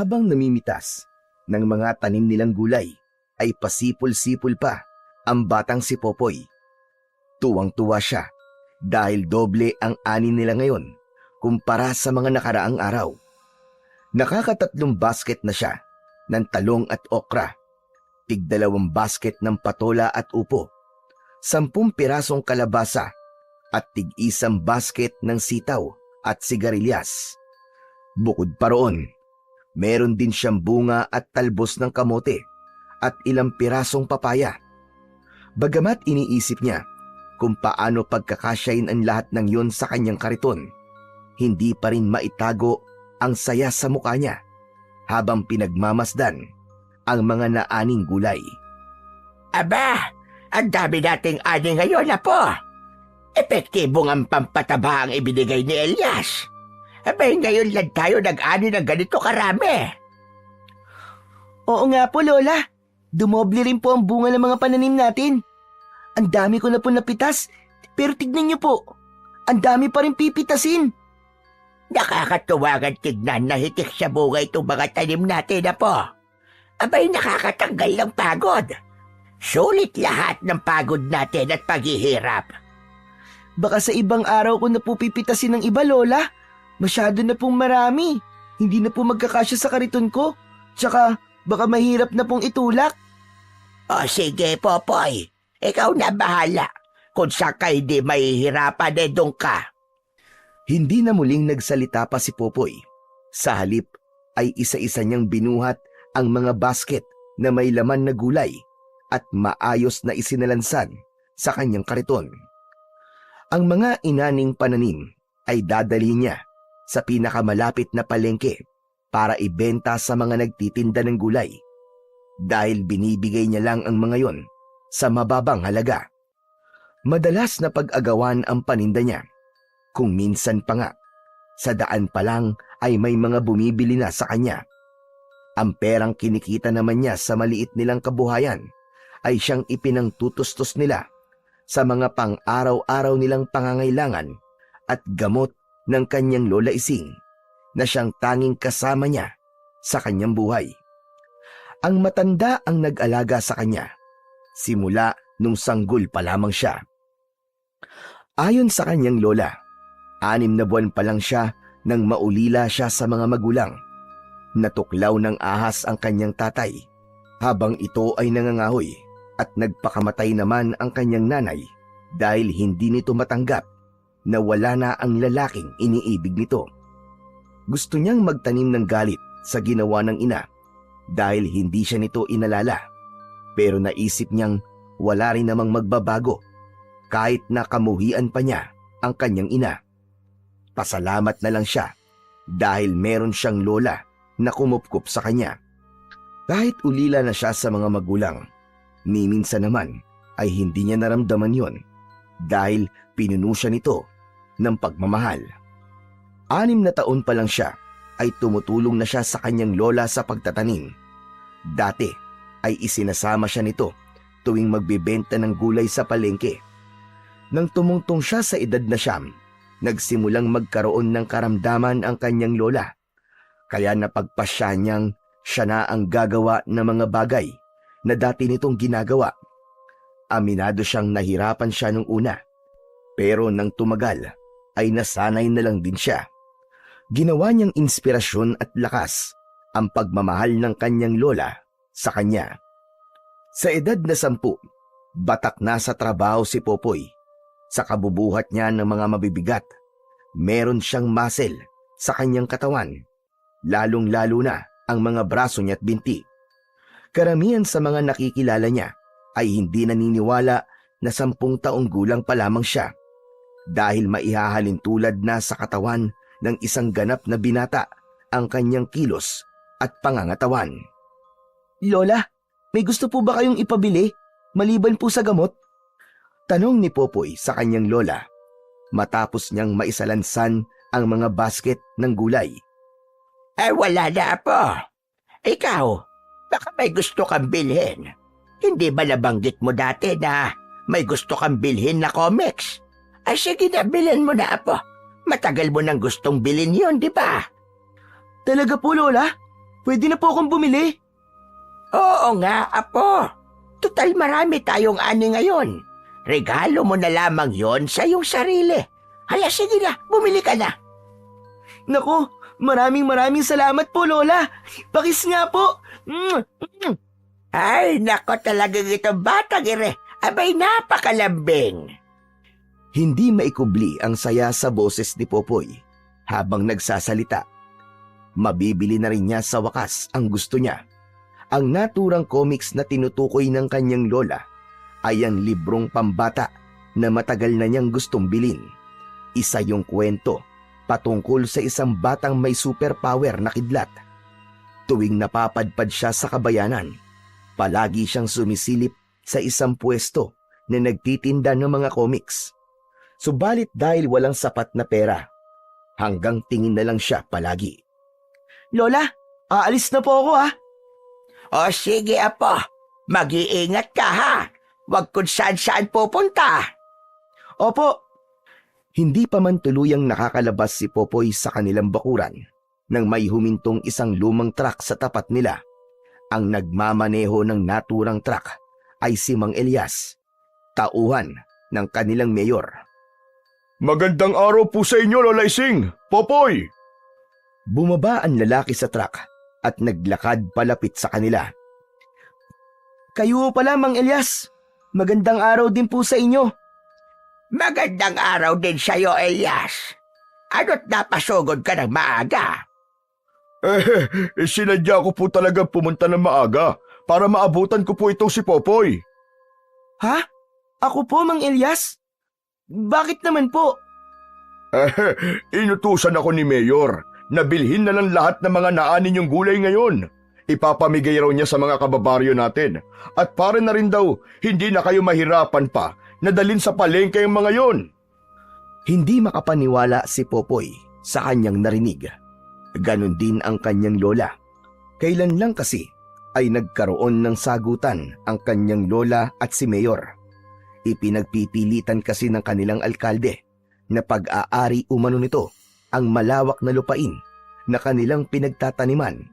Habang namimitas ng mga tanim nilang gulay, ay pasipol-sipol pa ang batang si Popoy. Tuwang-tuwa siya dahil doble ang ani nila ngayon kumpara sa mga nakaraang araw. Nakakatatlong basket na siya ng talong at okra, tig-2 basket ng patola at upo, 10 pirasong kalabasa at tig-1 basket ng sitaw at sigarilyas. Bukod pa roon, meron din siyang bunga at talbos ng kamote at ilang pirasong papaya. Bagamat iniisip niya kung paano pagkakasyahin ang lahat ng yun sa kanyang kariton, hindi pa rin maitago ang saya sa mukha niya habang pinagmamasdan ang mga naaning gulay. Aba, ang dami nating ani ngayon, Apo. Epektibong ang pampataba ang ibinigay ni Elias. Abay, ngayon lang tayo nag-ani ng ganito karami. Oo nga po, Lola. Dumoble rin po ang bunga ng mga pananim natin. Ang dami ko na po napitas, pero tignan niyo po, ang dami pa rin pipitasin. Nakakatuwagan tignan na hitik sa bunga itong mga tanim natin, Apo. Abay, nakakatanggal ng pagod. Sulit lahat ng pagod natin at paghihirap. Baka sa ibang araw ko na po pipitasin ng iba, Lola. Masyado na pong marami. Hindi na po magkakasya sa kariton ko. Tsaka baka mahirap na pong itulak. O sige, Popoy. Ikaw na bahala. Kung saka hindi mahihirapan, doon ka. Hindi na muling nagsalita pa si Popoy. Sa halip ay isa-isa niyang binuhat ang mga basket na may laman na gulay at maayos na isinalansan sa kanyang kariton. Ang mga inaning pananim ay dadali niya sa pinakamalapit na palengke para ibenta sa mga nagtitinda ng gulay dahil binibigay niya lang ang mga yon sa mababang halaga. Madalas na pag-agawan ang paninda niya. Kung minsan pa nga, sa daan pa lang ay may mga bumibili na sa kanya. Ang perang kinikita naman niya sa maliit nilang kabuhayan ay siyang ipinangtutustos nila sa mga pang-araw-araw nilang pangangailangan at gamot ng kanyang Lola Ising na siyang tanging kasama niya sa kanyang buhay. Ang matanda ang nag-alaga sa kanya simula nung sanggol pa lamang siya. Ayon sa kanyang lola, 6 na buwan pa lang siya nang maulila siya sa mga magulang. Natuklaw ng ahas ang kanyang tatay habang ito ay nangangahoy at nagpakamatay naman ang kanyang nanay dahil hindi nito matanggap na wala na ang lalaking iniibig nito. Gusto niyang magtanim ng galit sa ginawa ng ina dahil hindi siya nito inalala, pero naisip niyang wala rin namang magbabago kahit na kamuhian pa niya ang kanyang ina. Pasalamat na lang siya dahil meron siyang lola na kumupkup sa kanya. Kahit ulila na siya sa mga magulang, ni minsan naman ay hindi niya naramdaman yon dahil pinuno siya nito ng pagmamahal. 6 na taon pa lang siya ay tumutulong na siya sa kanyang lola sa pagtatanim. Dati ay isinasama siya nito tuwing magbebenta ng gulay sa palengke. Nang tumungtong siya sa edad na 9, nagsimulang magkaroon ng karamdaman ang kanyang lola. Kaya napagpasya niyang siya na ang gagawa ng mga bagay na dati nitong ginagawa. Aminado siyang nahirapan siya nung una. Pero nang tumagal, ay nasanay na lang din siya. Ginawa niyang inspirasyon at lakas ang pagmamahal ng kanyang lola sa kanya. Sa edad na 10, batak na sa trabaho si Popoy. Sa kabubuhat niya ng mga mabibigat, meron siyang muscle sa kanyang katawan, lalong-lalo na ang mga braso niya at binti. Karamihan sa mga nakikilala niya ay hindi naniniwala na 10 taong gulang pa lamang siya dahil maihahalin tulad na sa katawan ng isang ganap na binata ang kanyang kilos at pangangatawan. Lola, may gusto po ba kayong ipabili maliban po sa gamot? Tanong ni Popoy sa kanyang lola matapos niyang maisalansan ang mga basket ng gulay. Wala na, Apo. Ikaw, baka may gusto kang bilhin. Hindi ba nabanggit mo dati na may gusto kang bilhin na comics? Sige na, bilhin mo na, Apo. Matagal mo nang gustong bilhin yon, di ba? Talaga po, Lola? Pwede na po akong bumili. Oo nga, Apo. Total marami tayong ani ngayon. Regalo mo na lamang yon sa iyong sarili. Haya, sige na, bumili ka na. Naku, maraming salamat po, Lola. Pakis nga po. Ay, nako talagang itong batang ire. Abay, napakalambing. Hindi maikubli ang saya sa boses ni Popoy habang nagsasalita. Mabibili na rin niya sa wakas ang gusto niya. Ang naturang comics na tinutukoy ng kanyang lola ay ang librong pambata na matagal na niyang gustong bilin. Isa yung kwento patungkol sa isang batang may superpower na kidlat. Tuwing napapadpad siya sa kabayanan, palagi siyang sumisilip sa isang pwesto na nagtitinda ng mga comics. Subalit dahil walang sapat na pera, hanggang tingin na lang siya palagi. Lola, aalis na po ako O sige, Apo. Mag-iingat ka, ha? Huwag kung saan-saan pupunta. Opo. Hindi pa man tuluyang nakakalabas si Popoy sa kanilang bakuran nang may humintong isang lumang truck sa tapat nila. Ang nagmamaneho ng naturang truck ay si Mang Elias, tauhan ng kanilang mayor. Magandang araw po sa inyo, Lola Ising. Popoy! Bumaba ang lalaki sa truck at naglakad palapit sa kanila. Kayo pala, Mang Elias. Magandang araw din po sa inyo. Magandang araw din sa'yo, Elias. Ano't napasugod ka ng maaga? Sinadya ko po talagang pumunta ng maaga para maabutan ko po itong si Popoy. Ha? Ako po, Mang Elias? Bakit naman po? Inutusan ako ni Mayor na bilhin na lang lahat ng mga naanin yung gulay ngayon. Ipapamigay raw niya sa mga kababaryo natin. At para na rin daw, hindi na kayo mahirapan pa na dalhin sa palengke yung mga yon. Hindi makapaniwala si Popoy sa kanyang narinig. Ganon din ang kanyang lola. Kailan lang kasi ay nagkaroon ng sagutan ang kanyang lola at si Mayor. Ipinagpipilitan kasi ng kanilang alkalde na pag-aari umano nito ang malawak na lupain na kanilang pinagtataniman,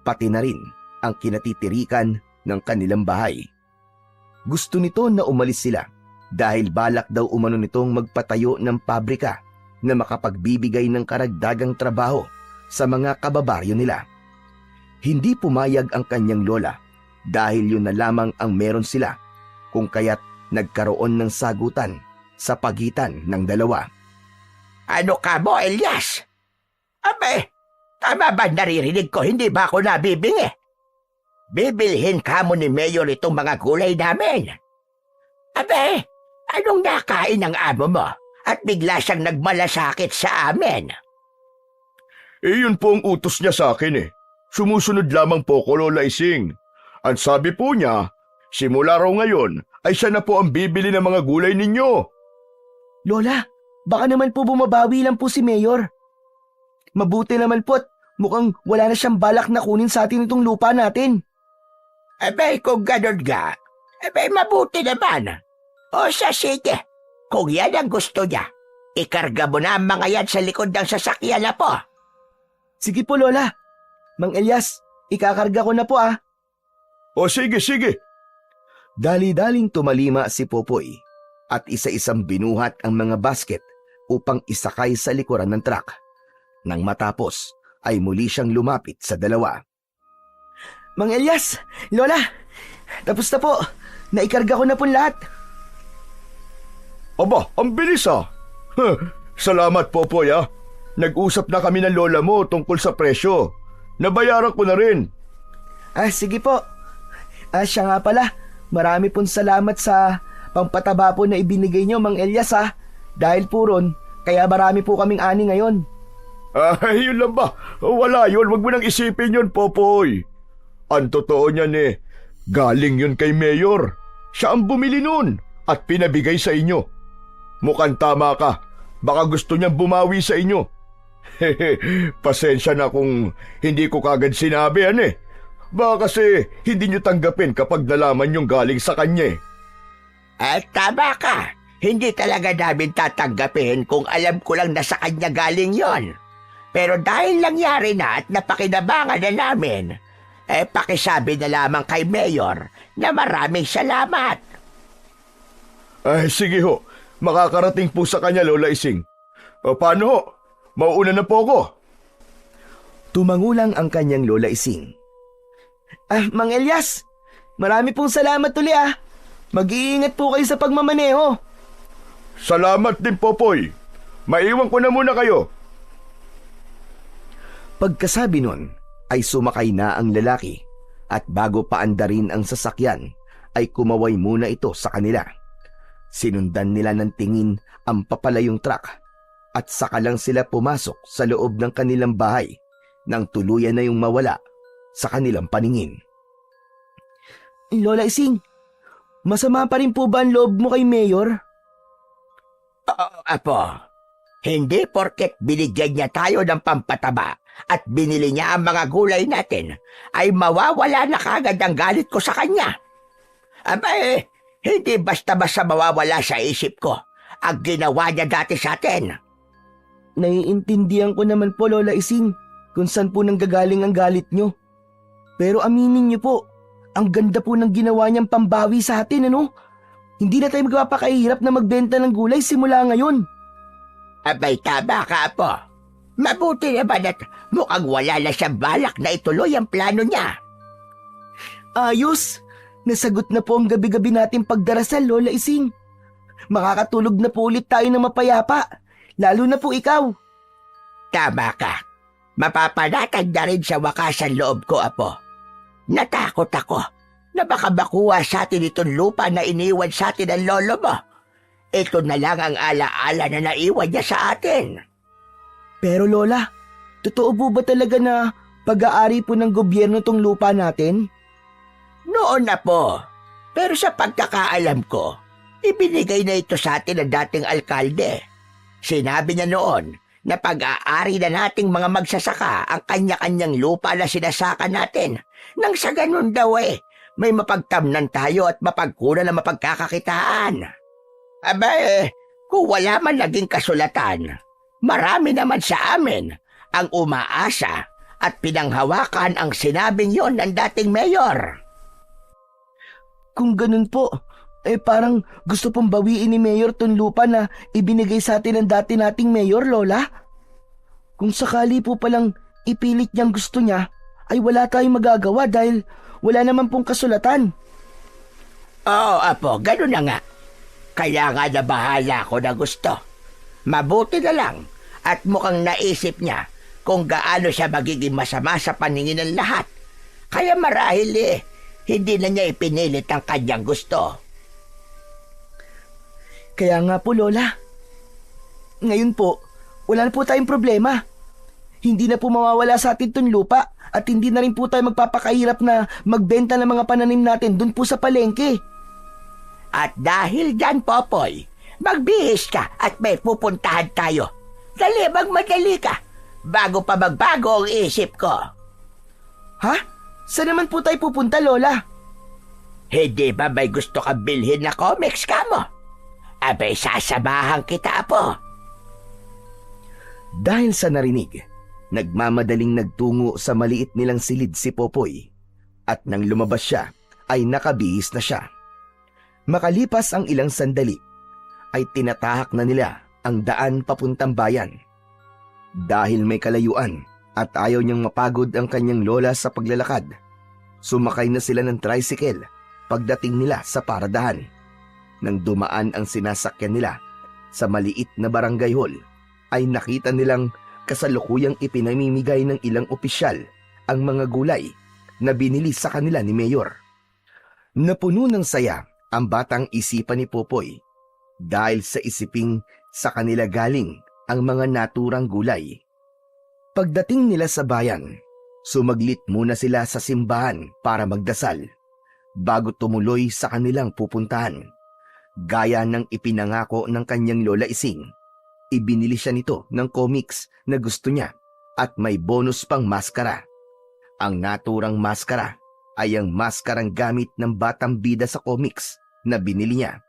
pati na rin ang kinatitirikan ng kanilang bahay. Gusto nito na umalis sila dahil balak daw umano nitong magpatayo ng pabrika na makapagbibigay ng karagdagang trabaho sa mga kababaryo nila. Hindi pumayag ang kanyang lola dahil yun na lamang ang meron sila, kung kaya't nagkaroon ng sagutan sa pagitan ng dalawa. Ano ka mo, Elias? Abe, tama ba naririnig ko? Hindi ba ako nabibingi? Bibilhin ka mo ni Mayor itong mga gulay namin. Abe, anong nakain ng amo mo? At bigla siyang nagmalasakit sa amin. Yun po ang utos niya sa akin . Sumusunod lamang po ko, Lola Ising. Ang sabi po niya, simula raw ngayon ay siya na po ang bibili ng mga gulay ninyo. Lola, baka naman po bumabawi lang po si Mayor. Mabuti naman po at mukhang wala na siyang balak na kunin sa atin itong lupa natin. Abay, kung ganun nga, abay, mabuti naman. O siya, sige. Kung yan ang gusto niya, ikarga mo na ang mga yan sa likod ng sasakyan na po. Sige po, Lola. Mang Elias, ikakarga ko na po . O sige, sige. Dali-daling tumalima si Popoy at isa-isang binuhat ang mga basket upang isakay sa likuran ng truck. Nang matapos, ay muli siyang lumapit sa dalawa. Mang Elias, Lola, tapos na po. Naikarga ko na po lahat. Aba, ang bilis . Salamat, Popoy . Nag-usap na kami ng lola mo tungkol sa presyo. Nabayaran ko na rin. Sige po. Siya nga pala, marami pong salamat sa pampataba po na ibinigay niyo, Mang Elias . Dahil po ron, kaya marami po kaming ani ngayon. Yun lang ba? Wala yun, wag mo nang isipin yun, Popoy. Ang totoo niyan galing yun kay Mayor. Siya ang bumili nun at pinabigay sa inyo. Mukhang tama ka, baka gusto niyang bumawi sa inyo. Pasensya na kung hindi ko kagad sinabi Baka kasi hindi niyo tanggapin kapag nalaman yung galing sa kanya . Tama ka. Hindi talaga namin tatanggapin kung alam ko lang na sa kanya galing yon. Pero dahil nangyari na at napakinabangan na namin, pakisabi na lamang kay Mayor na maraming salamat. Ay, sige ho. Makakarating po sa kanya, Lola Ising. Paano ho? Mauuna na po ako. Tumangulang ang kanyang Lola Ising. Mang Elias, marami pong salamat uli Mag-iingat po kayo sa pagmamaneho. Salamat din, Popoy. Maiwan ko na muna kayo. Pagkasabi nun, ay sumakay na ang lalaki at bago pa andarin ang sasakyan, ay kumaway muna ito sa kanila. Sinundan nila ng tingin ang papalayong truck at saka lang sila pumasok sa loob ng kanilang bahay nang tuluyan na yung mawala sa kanilang paningin. Lola Ising, masama pa rin po ba ang loob mo kay Mayor? Oo, Apo. Hindi porket binigyan niya tayo ng pampataba at binili niya ang mga gulay natin, ay mawawala na kagad ang galit ko sa kanya. Hindi basta-basta mawawala sa isip ko ang ginawa niya dati sa atin. Naiintindihan ko naman po, Lola Ising, kung saan po nanggagaling ang galit nyo. Pero aminin niyo po, ang ganda po ng ginawa niyang pambawi sa atin, Hindi na tayo magpapakahirap na magbenta ng gulay simula ngayon. Tama ka, Apo. Mabuti naman at mukhang wala na siyang balak na ituloy ang plano niya. Ayos! Nasagot na po ang gabi-gabi nating pagdarasal, Lola Ising. Makakatulog na po ulit tayo ng mapayapa, lalo na po ikaw. Tama ka. Mapapanatag na rin sa wakas ang loob ko, Apo. Natakot ako na baka makuha sa atin itong lupa na iniwan sa atin ng lolo mo. Ito na lang ang alaala na naiwan niya sa atin. Pero Lola, totoo po ba talaga na pag-aari po ng gobyerno tong lupa natin? Noon na po. Pero sa pagkakaalam ko, ibinigay na ito sa atin ng dating alkalde. Sinabi niya noon na pag-aari na nating mga magsasaka ang kanya-kanyang lupa na sinasaka natin. Nang sa ganun daw may mapagtamnan tayo at mapagkunan na mapagkakakitaan. Kung wala man naging kasulatan, marami naman sa amin ang umaasa at pinanghawakan ang sinabing yon ng dating mayor. Kung ganun po, parang gusto pong bawiin ni Mayor tong lupa na ibinigay sa atin ng dati nating mayor, Lola. Kung sakali po palang ipilit niyang gusto niya, ay wala tayong magagawa dahil wala naman pong kasulatan. Oo, Apo, ganun na nga. Kaya nga nabahala ko na gusto. Mabuti na lang at mukhang naisip niya kung gaano siya magiging masama sa paningin ng lahat. Kaya marahil hindi na niya ipinilit ang kanyang gusto. Kaya nga po, Lola. Ngayon po, wala na po tayong problema. Hindi na po mawawala sa atin itong lupa at hindi na rin po tayo magpapakahirap na magbenta ng mga pananim natin dun po sa palengke. At dahil dyan, Popoy, magbihis ka at may pupuntahan tayo. Dali, magmadali ka, bago pa magbago ang isip ko. Ha? Saan naman po tayo pupunta, Lola? Hindi ba may gusto kang bilhin na comics ka mo? Sasamahan kita, Apo. Dahil sa narinig, nagmamadaling nagtungo sa maliit nilang silid si Popoy at nang lumabas siya ay nakabihis na siya. Makalipas ang ilang sandali ay tinatahak na nila ang daan papuntang bayan. Dahil may kalayuan at ayaw niyang mapagod ang kanyang lola sa paglalakad, sumakay na sila ng tricycle pagdating nila sa paradahan. Nang dumaan ang sinasakyan nila sa maliit na barangay hall, ay nakita nilang kasalukuyang ipinamimigay ng ilang opisyal ang mga gulay na binili sa kanila ni Mayor. Napuno ng saya ang batang isipan ni Popoy dahil sa isiping sa kanila galing ang mga naturang gulay. Pagdating nila sa bayan, sumaglit muna sila sa simbahan para magdasal bago tumuloy sa kanilang pupuntahan. Gaya ng ipinangako ng kanyang Lola Ising, ibinili siya nito ng comics na gusto niya at may bonus pang maskara. Ang naturang maskara ay ang maskarang gamit ng batang bida sa comics na binili niya.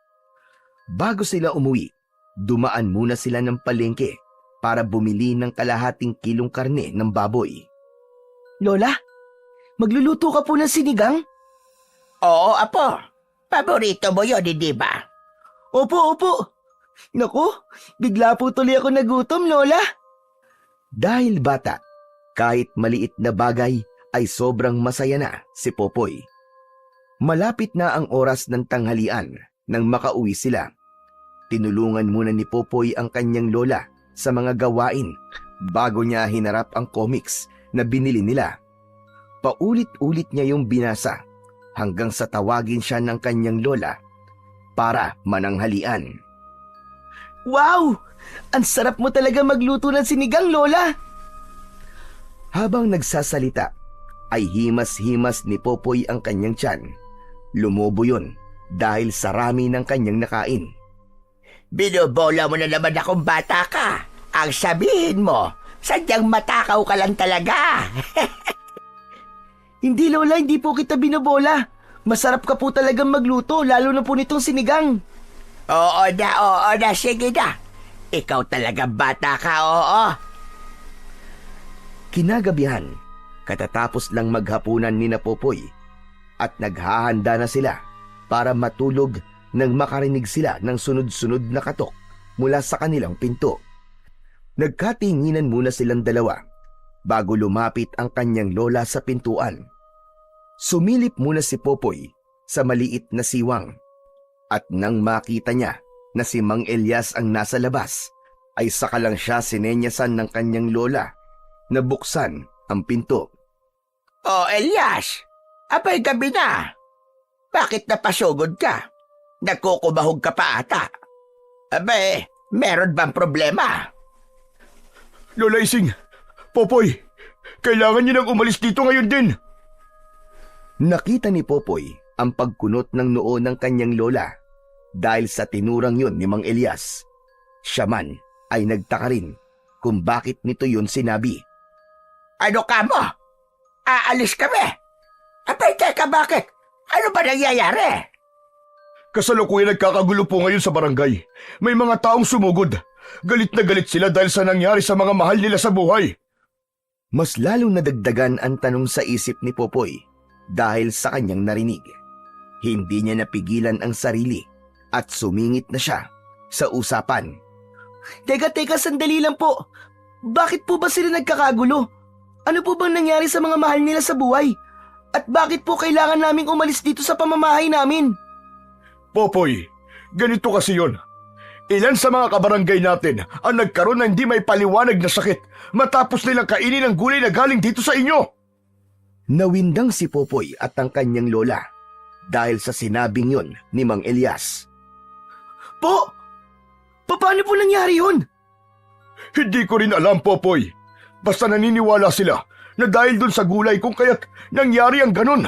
Bago sila umuwi, dumaan muna sila ng palengke para bumili ng kalahating kilong karne ng baboy. Lola, magluluto ka po ng sinigang? Oo, apo. Paborito mo yun, hindi ba? Opo, opo. Naku, bigla po tuloy ako nagutom, Lola. Dahil bata, kahit maliit na bagay ay sobrang masaya na si Popoy. Malapit na ang oras ng tanghalian nang makauwi sila. Tinulungan muna ni Popoy ang kanyang lola sa mga gawain bago niya hinarap ang comics na binili nila. Paulit-ulit niya yung binasa hanggang sa tawagin siya ng kanyang lola para mananghalian. Wow! Ang sarap mo talaga magluto ng sinigang, Lola! Habang nagsasalita, ay himas-himas ni Popoy ang kanyang tiyan. Lumobo yun dahil sa rami ng kanyang nakain. Binubola mo na naman akong bata ka. Ang sabihin mo, sadyang matakaw ka lang talaga. Hindi, Lola, hindi po kita binobola. Masarap ka po talagang magluto, lalo na po nitong sinigang. Oo na, sige na. Ikaw talaga bata ka, oo. Kinagabihan, katatapos lang maghapunan ni na Popoy at naghahanda na sila para matulog nang makarinig sila ng sunod-sunod na katok mula sa kanilang pinto. Nagkatinginan muna silang dalawa bago lumapit ang kanyang lola sa pintuan. Sumilip muna si Popoy sa maliit na siwang at nang makita niya na si Mang Elias ang nasa labas, ay saka lang siya sinenyasan ng kanyang lola na buksan ang pinto. Oh, Elias, abay gabi na. Bakit napasugod ka? Nagkukumahog ka pa ata. Abay, meron bang problema? Lola Ising, Popoy, kailangan niyo nang umalis dito ngayon din. Nakita ni Popoy ang pagkunot ng noo ng kanyang lola dahil sa tinurang yun ni Mang Elias. Siya man ay nagtaka rin kung bakit nito yun sinabi. Ano ka mo? Aalis kami? Abay, teka, bakit? Ano ba nangyayari? Kasalukuyan nagkakagulo po ngayon sa barangay. May mga taong sumugod. Galit na galit sila dahil sa nangyari sa mga mahal nila sa buhay. Mas lalong nadagdagan ang tanong sa isip ni Popoy dahil sa kanyang narinig. Hindi niya napigilan ang sarili at sumingit na siya sa usapan. Teka, sandali lang po. Bakit po ba sila nagkakagulo? Ano po bang nangyari sa mga mahal nila sa buhay? At bakit po kailangan naming umalis dito sa pamamahay namin? Popoy, ganito kasi yon. Ilan sa mga kabarangay natin ang nagkaroon ng hindi may paliwanag na sakit matapos nilang kainin ang gulay na galing dito sa inyo. Nawindang si Popoy at ang kanyang lola dahil sa sinabing yun ni Mang Elias. Po? Paano po nangyari yun? Hindi ko rin alam, Popoy. Basta naniniwala sila na dahil dun sa gulay kung kaya't nangyari ang ganun.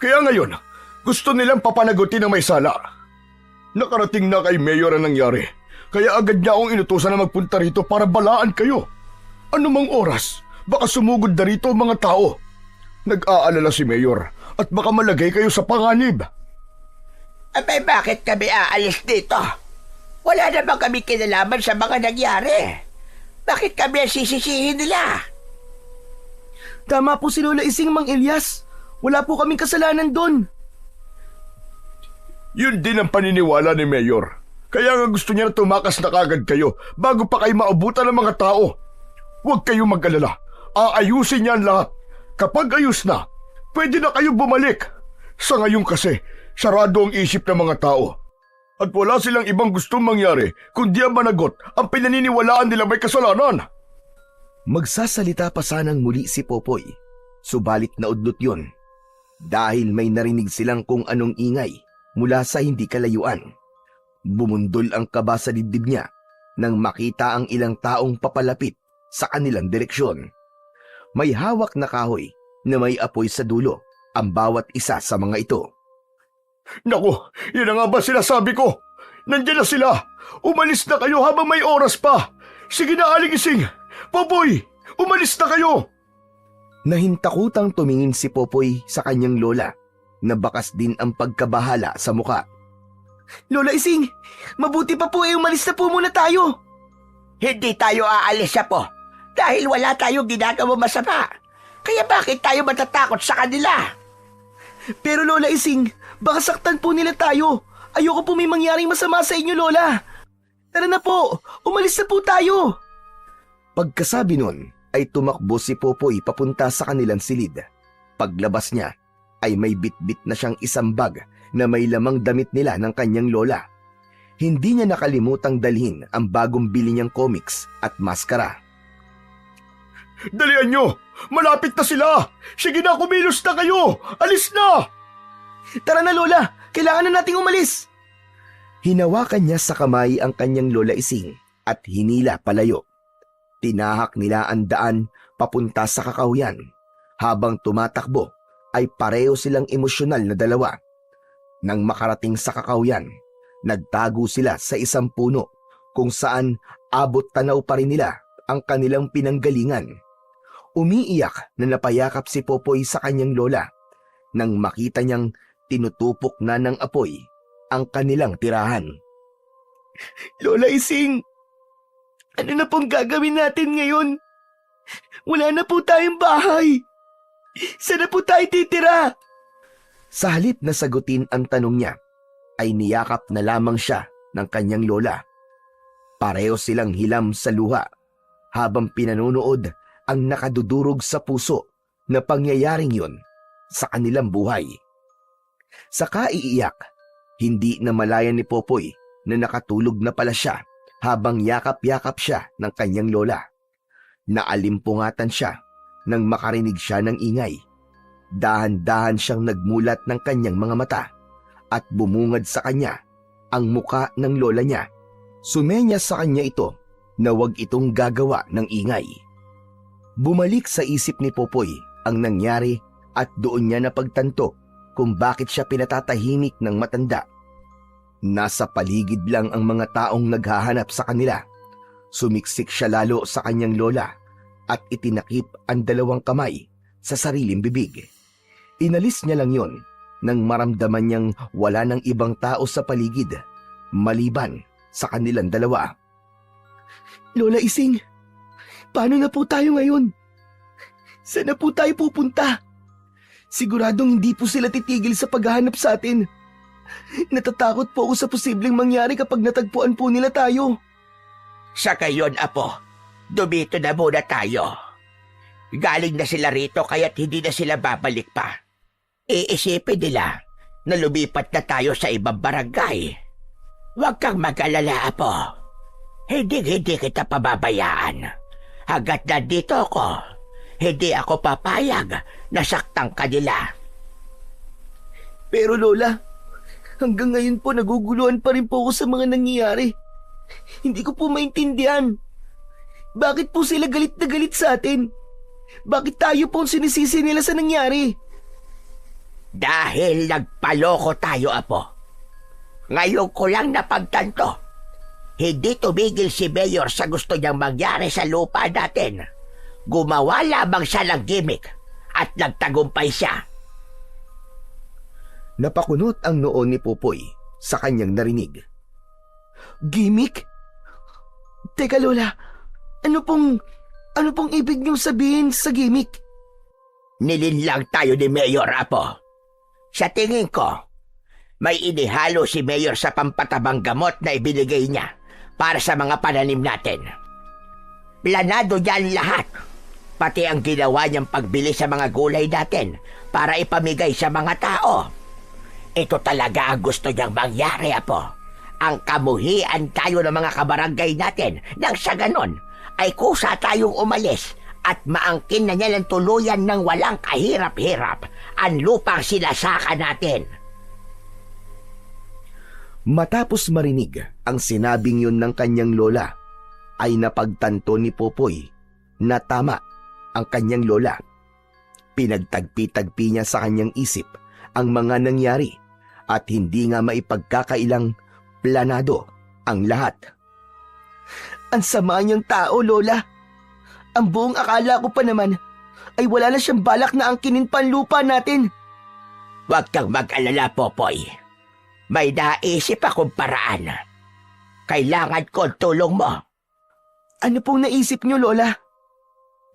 Kaya ngayon, gusto nilang papanagutin ang may sala. Nakarating na kay Mayor ang nangyari, kaya agad niya akong inutusan na magpunta rito para balaan kayo. Anumang oras, baka sumugod na rito ang mga tao. Nag-aalala si Mayor at baka malagay kayo sa panganib. Abay, bakit kami aalis dito? Wala naman kami kinalaman sa mga nangyari. Bakit kami ang sisisihin nila? Tama po si Lola Ising, Mang Elias. Wala po kaming kasalanan doon. Yun din ang paniniwala ni Mayor. Kaya nga gusto niya na tumakas na kagad kayo bago pa kayo maabutan ng mga tao. Huwag kayong mag-alala. Aayusin niya ang lahat. Kapag ayos na, pwede na kayo bumalik. Sa ngayon kasi, sarado ang isip ng mga tao. At wala silang ibang gustong mangyari kundi ang managot ang pinaniniwalaan nila may kasalanan. Magsasalita pa sanang muli si Popoy, subalit naudlot yun dahil may narinig silang kung anong ingay mula sa hindi kalayuan. Bumundol ang kaba sa dibdib niya nang makita ang ilang taong papalapit sa kanilang direksyon. May hawak na kahoy na may apoy sa dulo ang bawat isa sa mga ito. Naku, yun na nga ba sinasabi ko? Nandiyan na sila. Umalis na kayo habang may oras pa. Sige na, Aling Ising. Popoy, umalis na kayo. Nahintakutang tumingin si Popoy sa kanyang lola na bakas din ang pagkabahala sa muka. Lola Ising, mabuti pa po umalis na po muna tayo. Hindi tayo aalis sa po dahil wala tayong ginagawa masama. Kaya bakit tayo matatakot sa kanila? Pero Lola Ising, baka saktan po nila tayo. Ayoko po may mangyaring masama sa inyo, Lola. Tara na po, umalis na po tayo. Pagkasabi nun, ay tumakbo si Popoy papunta sa kanilang silid. Paglabas niya, ay may bitbit na siyang isang bag na may lamang damit nila ng kanyang lola. Hindi niya nakalimutang dalhin ang bagong bili niyang comics at maskara. Dalian nyo! Malapit na sila! Sige na, kumilos na kayo! Alis na! Tara na, Lola, kailangan na nating umalis. Hinawakan niya sa kamay ang kanyang lola Ising at hinila palayo. Tinahak nila ang daan papunta sa kakawyan. Habang tumatakbo ay pareho silang emosyonal na dalawa. Nang makarating sa kakawyan, nagtago sila sa isang puno kung saan abot tanaw pa rin nila ang kanilang pinanggalingan. Umiiyak na napayakap si Popoy sa kanyang lola nang makita niyang tinutupok na ng apoy ang kanilang tirahan. Lola Ising, ano na pong gagawin natin ngayon? Wala na po tayong bahay. Saan na po tayo titira? Sa halip na sagutin ang tanong niya, ay niyakap na lamang siya ng kanyang lola. Pareho silang hilam sa luha habang pinanunood ang nakadudurog sa puso na pangyayaring yun sa kanilang buhay. Sa kaiiyak, hindi na malaya ni Popoy na nakatulog na pala siya habang yakap-yakap siya ng kanyang lola. Naalimpungatan siya nang makarinig siya ng ingay. Dahan-dahan siyang nagmulat ng kanyang mga mata at bumungad sa kanya ang muka ng lola niya. Sumenya sa kanya ito na huwag itong gagawa ng ingay. Bumalik sa isip ni Popoy ang nangyari at doon niya napagtanto kung bakit siya pinatatahimik ng matanda. Nasa paligid lang ang mga taong naghahanap sa kanila. Sumiksik siya lalo sa kanyang lola at itinakip ang dalawang kamay sa sariling bibig. Inalis niya lang yon nang maramdaman niyang wala ng ibang tao sa paligid maliban sa kanilang dalawa. Lola Ising, paano na po tayo ngayon? Saan na po tayo pupunta? Siguradong hindi po sila titigil sa paghahanap sa atin. Natatakot po ako sa posibleng mangyari kapag natagpuan po nila tayo. Sa gayon, Apo, dumito na muna tayo. Galing na sila rito kaya't hindi na sila babalik pa. Iisipin nila na lumipat na tayo sa ibang barangay. Huwag kang mag-alala, Apo. Hindi kita pababayaan. Hanggat nandito ako, hindi ako papayag na saktang kanila. Pero Lola, hanggang ngayon po naguguluhan pa rin po ako sa mga nangyayari. Hindi ko po maintindihan. Bakit po sila galit na galit sa atin? Bakit tayo po ang sinisisi nila sa nangyari? Dahil nagpaloko tayo, Apo. Ngayon ko lang napagtanto. Hindi tumigil si Mayor sa gusto niyang mangyari sa lupa natin. Gumawa lamang siya ng gimmick at nagtagumpay siya. Napakunot ang noo ni Popoy sa kanyang narinig. Gimmick? Teka Lola, ano pong ibig niyong sabihin sa gimmick? Nilinlang tayo ni Mayor, Apo. Sa tingin ko, may inihalo si Mayor sa pampatabang gamot na ibinigay niya para sa mga pananim natin. Planado niyan lahat, pati ang ginawa niyang pagbili sa mga gulay natin para ipamigay sa mga tao. Ito talaga ang gusto niyang mangyari, Apo. Ang kamuhian tayo ng mga kabarangay natin nang sa ganon ay kusa tayong umalis at maangkin na niya ng tuluyan ng walang kahirap-hirap ang lupang sinasaka natin. Matapos marinig ang sinabing yun ng kanyang lola, ay napagtanto ni Popoy na tama ang kanyang lola. Pinagtagpi-tagpi niya sa kanyang isip ang mga nangyari at hindi nga maipagkakailang planado ang lahat. Ang sama niyang tao, Lola. Ang buong akala ko pa naman ay wala na siyang balak na angkinin pa ang lupa natin. Huwag kang mag-alala, Popoy. May naisip akong paraan. Kailangan ko ang tulong mo. Ano pong naisip niyo, Lola?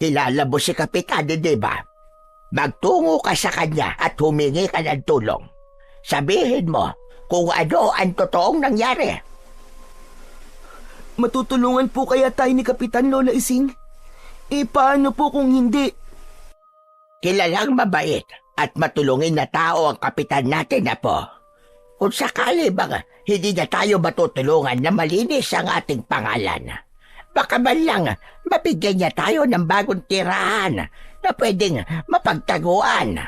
Kilala mo si Kapitan, di ba? Magtungo ka sa kanya at humingi ka ng tulong. Sabihin mo kung ano ang totoong nangyari. Matutulungan po kaya tayo ni Kapitan, Lola Ising? Paano po kung hindi? Kilalang mabait at matulungin na tao ang kapitan natin, Apo. Kung sakali bang hindi na tayo matutulungan na malinis ang ating pangalan, baka man lang mabigyan niya tayo ng bagong tirahan na pwedeng mapagtaguan.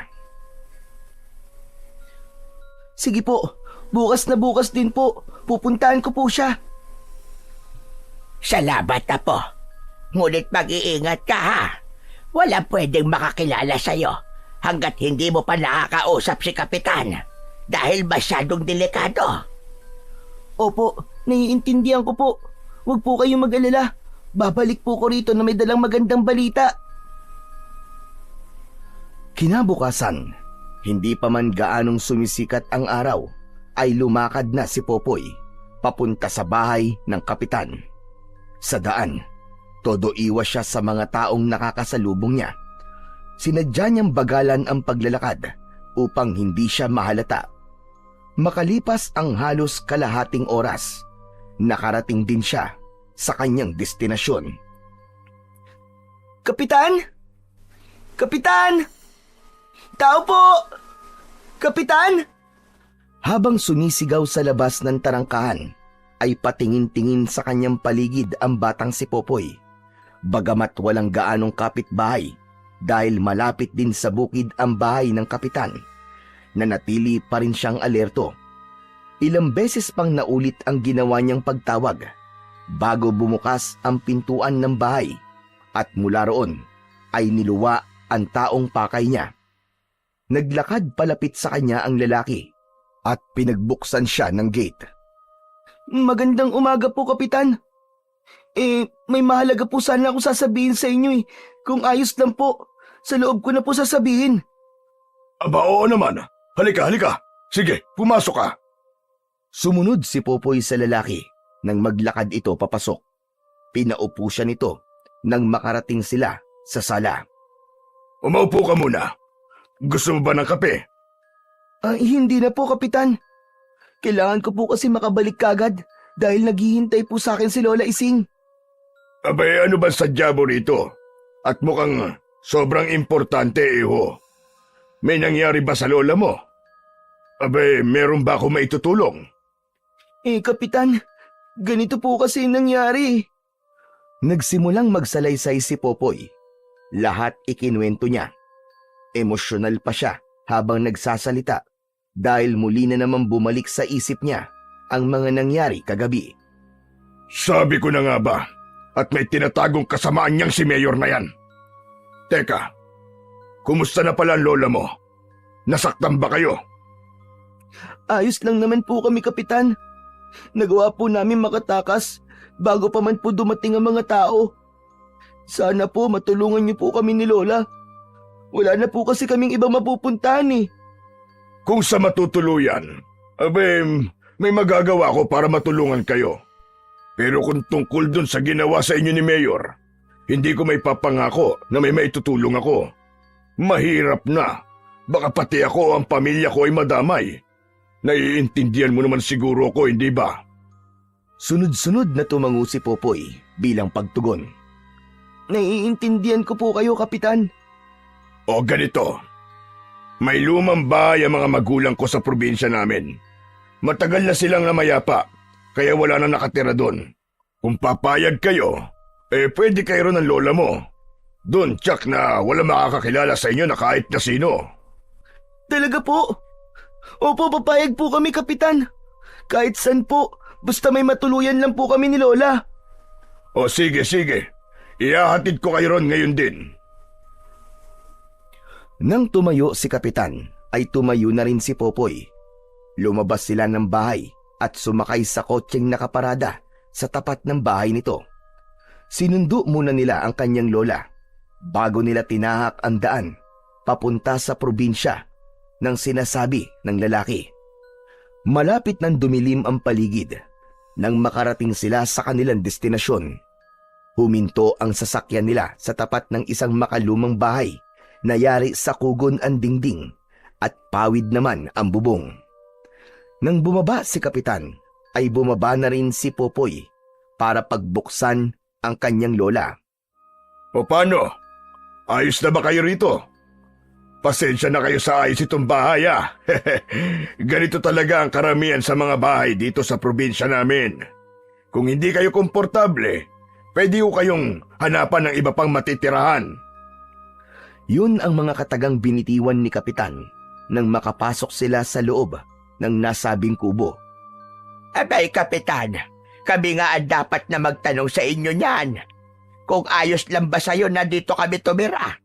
Sige po, bukas na bukas din po. Pupuntahan ko po siya. Salamat, Apo. Ngunit mag-iingat ka, ha? Wala pwedeng makakilala sa'yo hanggat hindi mo pa nakakausap si Kapitan dahil masyadong delikado. Opo, naiintindihan ko po. Huwag po kayong mag-alala. Babalik po ko rito na may dalang magandang balita. Kinabukasan, hindi pa man gaanong sumisikat ang araw, ay lumakad na si Popoy papunta sa bahay ng kapitan. Sa daan, todo iwas siya sa mga taong nakakasalubong niya. Sinadya niyang bagalan ang paglalakad upang hindi siya mahalata. Makalipas ang halos kalahating oras, nakarating din siya sa kanyang destinasyon. Kapitan? Kapitan! Tao po! Kapitan! Habang sumisigaw sa labas ng tarangkahan, ay patingin-tingin sa kanyang paligid ang batang si Popoy. Bagamat walang gaanong kapitbahay dahil malapit din sa bukid ang bahay ng kapitan, nanatili pa rin siyang alerto. Ilang beses pang naulit ang ginawa niyang pagtawag bago bumukas ang pintuan ng bahay at mula roon ay niluwa ang taong pakay niya. Naglakad palapit sa kanya ang lalaki at pinagbuksan siya ng gate. Magandang umaga po, Kapitan. May mahalaga po sana akong sasabihin sa inyo . Kung ayos lang po, sa loob ko na po sasabihin. Aba, oo naman. Halika, halika. Sige, pumasok ka. Sumunod si Popoy sa lalaki nang maglakad ito papasok. Pinaupo siya nito nang makarating sila sa sala. Umaupo ka muna. Gusto mo ba ng kape? Hindi na po, Kapitan. Kailangan ko po kasi makabalik kagad dahil naghihintay po sa akin si Lola Ising. Abay, ano ba sadya mo rito? At mukhang sobrang importante, iho. May nangyari ba sa lola mo? Abay, meron ba ako maitutulong? Kapitan, ganito po kasi nangyari. Nagsimulang magsalaysay si Popoy. Lahat ikinuwento niya. Emosyonal pa siya habang nagsasalita dahil muli na naman bumalik sa isip niya ang mga nangyari kagabi. Sabi ko na nga ba, at may tinatagong kasamaan niyang si Mayor na yan. Teka, kumusta na pala ang lola mo? Nasaktan ba kayo? Ayos lang naman po kami, Kapitan. Nagawa po namin makatakas bago pa man po dumating ang mga tao. Sana po matulungan niyo po kami ni Lola. Wala na po kasi kaming ibang mapupuntahan . Kung sa matutuluyan, may magagawa ko para matulungan kayo. Pero kung tungkol dun sa ginawa sa inyo ni Mayor, hindi ko may papangako na may maitutulong ako. Mahirap na. Baka pati ako o ang pamilya ko ay madamay. Naiintindihan mo naman siguro ko, hindi ba? Sunod-sunod na tumango si Popoy bilang pagtugon. Naiintindihan ko po kayo, Kapitan. O ganito. May lumang bahay ang mga magulang ko sa probinsya namin. Matagal na silang namayapa, kaya wala na nakatira doon. Kung papayag kayo, pwede kayo ron ng lola mo. Doon, tsak na wala makakakilala sa inyo na kahit na sino. Talaga po? Opo, papayag po kami, Kapitan. Kahit saan po, basta may matuluyan lang po kami ni Lola. O sige, sige. Ihahatid ko kayo ron ngayon din. Nang tumayo si Kapitan, ay tumayo na rin si Popoy. Lumabas sila ng bahay at sumakay sa kotseng nakaparada sa tapat ng bahay nito. Sinundo muna nila ang kanyang lola bago nila tinahak ang daan papunta sa probinsya ng sinasabi ng lalaki. Malapit nang dumilim ang paligid nang makarating sila sa kanilang destinasyon. Huminto ang sasakyan nila sa tapat ng isang makalumang bahay na yari sa kugon ang dingding at pawid naman ang bubong. Nang bumaba si Kapitan, ay bumaba na rin si Popoy para pagbuksan ang kanyang lola. O paano? Ayos na ba kayo rito? Pasensya na kayo sa ayos itong bahay ah. Ganito talaga ang karamihan sa mga bahay dito sa probinsya namin. Kung hindi kayo komportable, pwede ko kayong hanapan ng iba pang matitirahan. Yun ang mga katagang binitiwan ni Kapitan nang makapasok sila sa loob ng nasabing kubo. Abay, Kapitan, kami nga ang dapat na magtanong sa inyo niyan. Kung ayos lang ba sa'yo na dito kami tumira?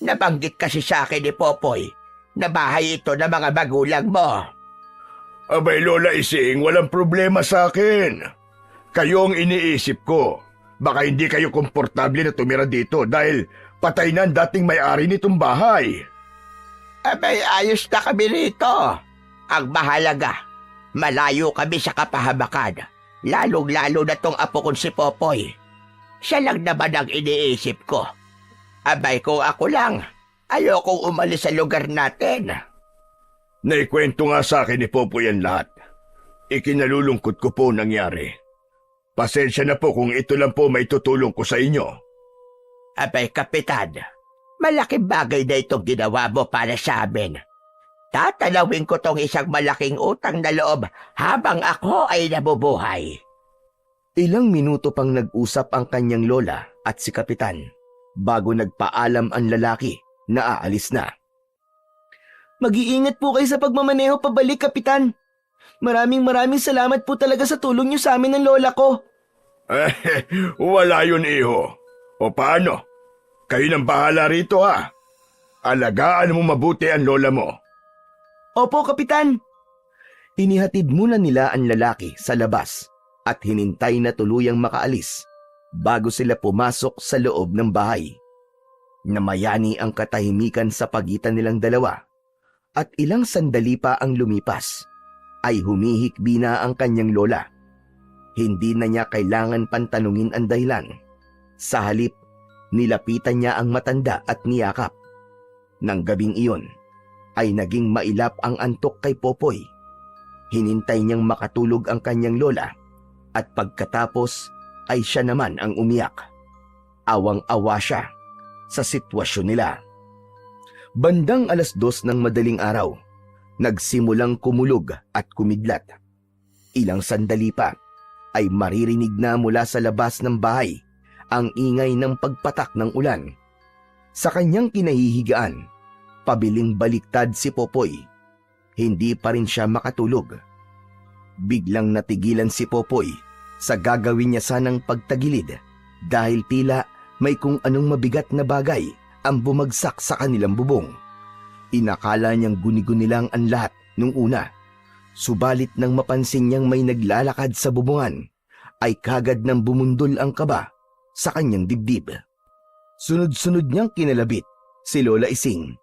Nabanggit kasi sa akin ni Popoy na bahay ito ng mga magulang mo. Abay Lola Ising, walang problema sa akin. Kayo ang iniisip ko. Baka hindi kayo komportable na tumira dito dahil patay na ang dating may-ari nitong bahay. Abay, ayos na kami rito. Ang mahalaga, malayo kami sa kapahamakan. Lalong-lalo na tong apo kong si Popoy. Siya lang naman ang iniisip ko. Abay, kung ako lang, ayokong umalis sa lugar natin. Naikwento nga sa akin ni Popoy ang lahat. Ikinalulungkot ko po nangyari. Pasensya na po kung ito lang po may tutulong ko sa inyo. Abay, Kapitan, malaking bagay na itong ginawa mo para sa amin. Tatalawin ko tong isang malaking utang na loob habang ako ay nabubuhay. Ilang minuto pang nag-usap ang kanyang lola at si Kapitan bago nagpaalam ang lalaki na aalis na. Mag-iingat po kayo sa pagmamaneho pabalik, Kapitan. Maraming salamat po talaga sa tulong niyo sa amin ng lola ko. Wala yun, iho. O paano? Kayo nang bahala rito ha. Alagaan mo mabuti ang lola mo. Opo, Kapitan. Inihatid muna nila ang lalaki sa labas at hinintay na tuluyang makaalis bago sila pumasok sa loob ng bahay. Namayani ang katahimikan sa pagitan nilang dalawa at ilang sandali pa ang lumipas ay humihikbi na ang kanyang lola. Hindi na niya kailangan pantanungin ang dahilan. Sa halip, nilapitan niya ang matanda at niyakap. Nang gabing iyon, ay naging mailap ang antok kay Popoy. Hinintay niyang makatulog ang kanyang lola at pagkatapos ay siya naman ang umiyak. Awang-awa siya sa sitwasyon nila. Bandang 2:00 ng madaling araw, nagsimulang kumulog at kumidlat. Ilang sandali pa ay maririnig na mula sa labas ng bahay ang ingay ng pagpatak ng ulan. Sa kanyang kinahihigaan, pabiling baliktad si Popoy. Hindi pa rin siya makatulog. Biglang natigilan si Popoy sa gagawin niya sanang pagtagilid dahil tila may kung anong mabigat na bagay ang bumagsak sa kanilang bubong. Inakala niyang guni-guni lang ang lahat nung una. Subalit nang mapansin niyang may naglalakad sa bubungan, ay kagad nang bumundol ang kaba sa kanyang dibdib. Sunod-sunod niyang kinalabit si Lola Ising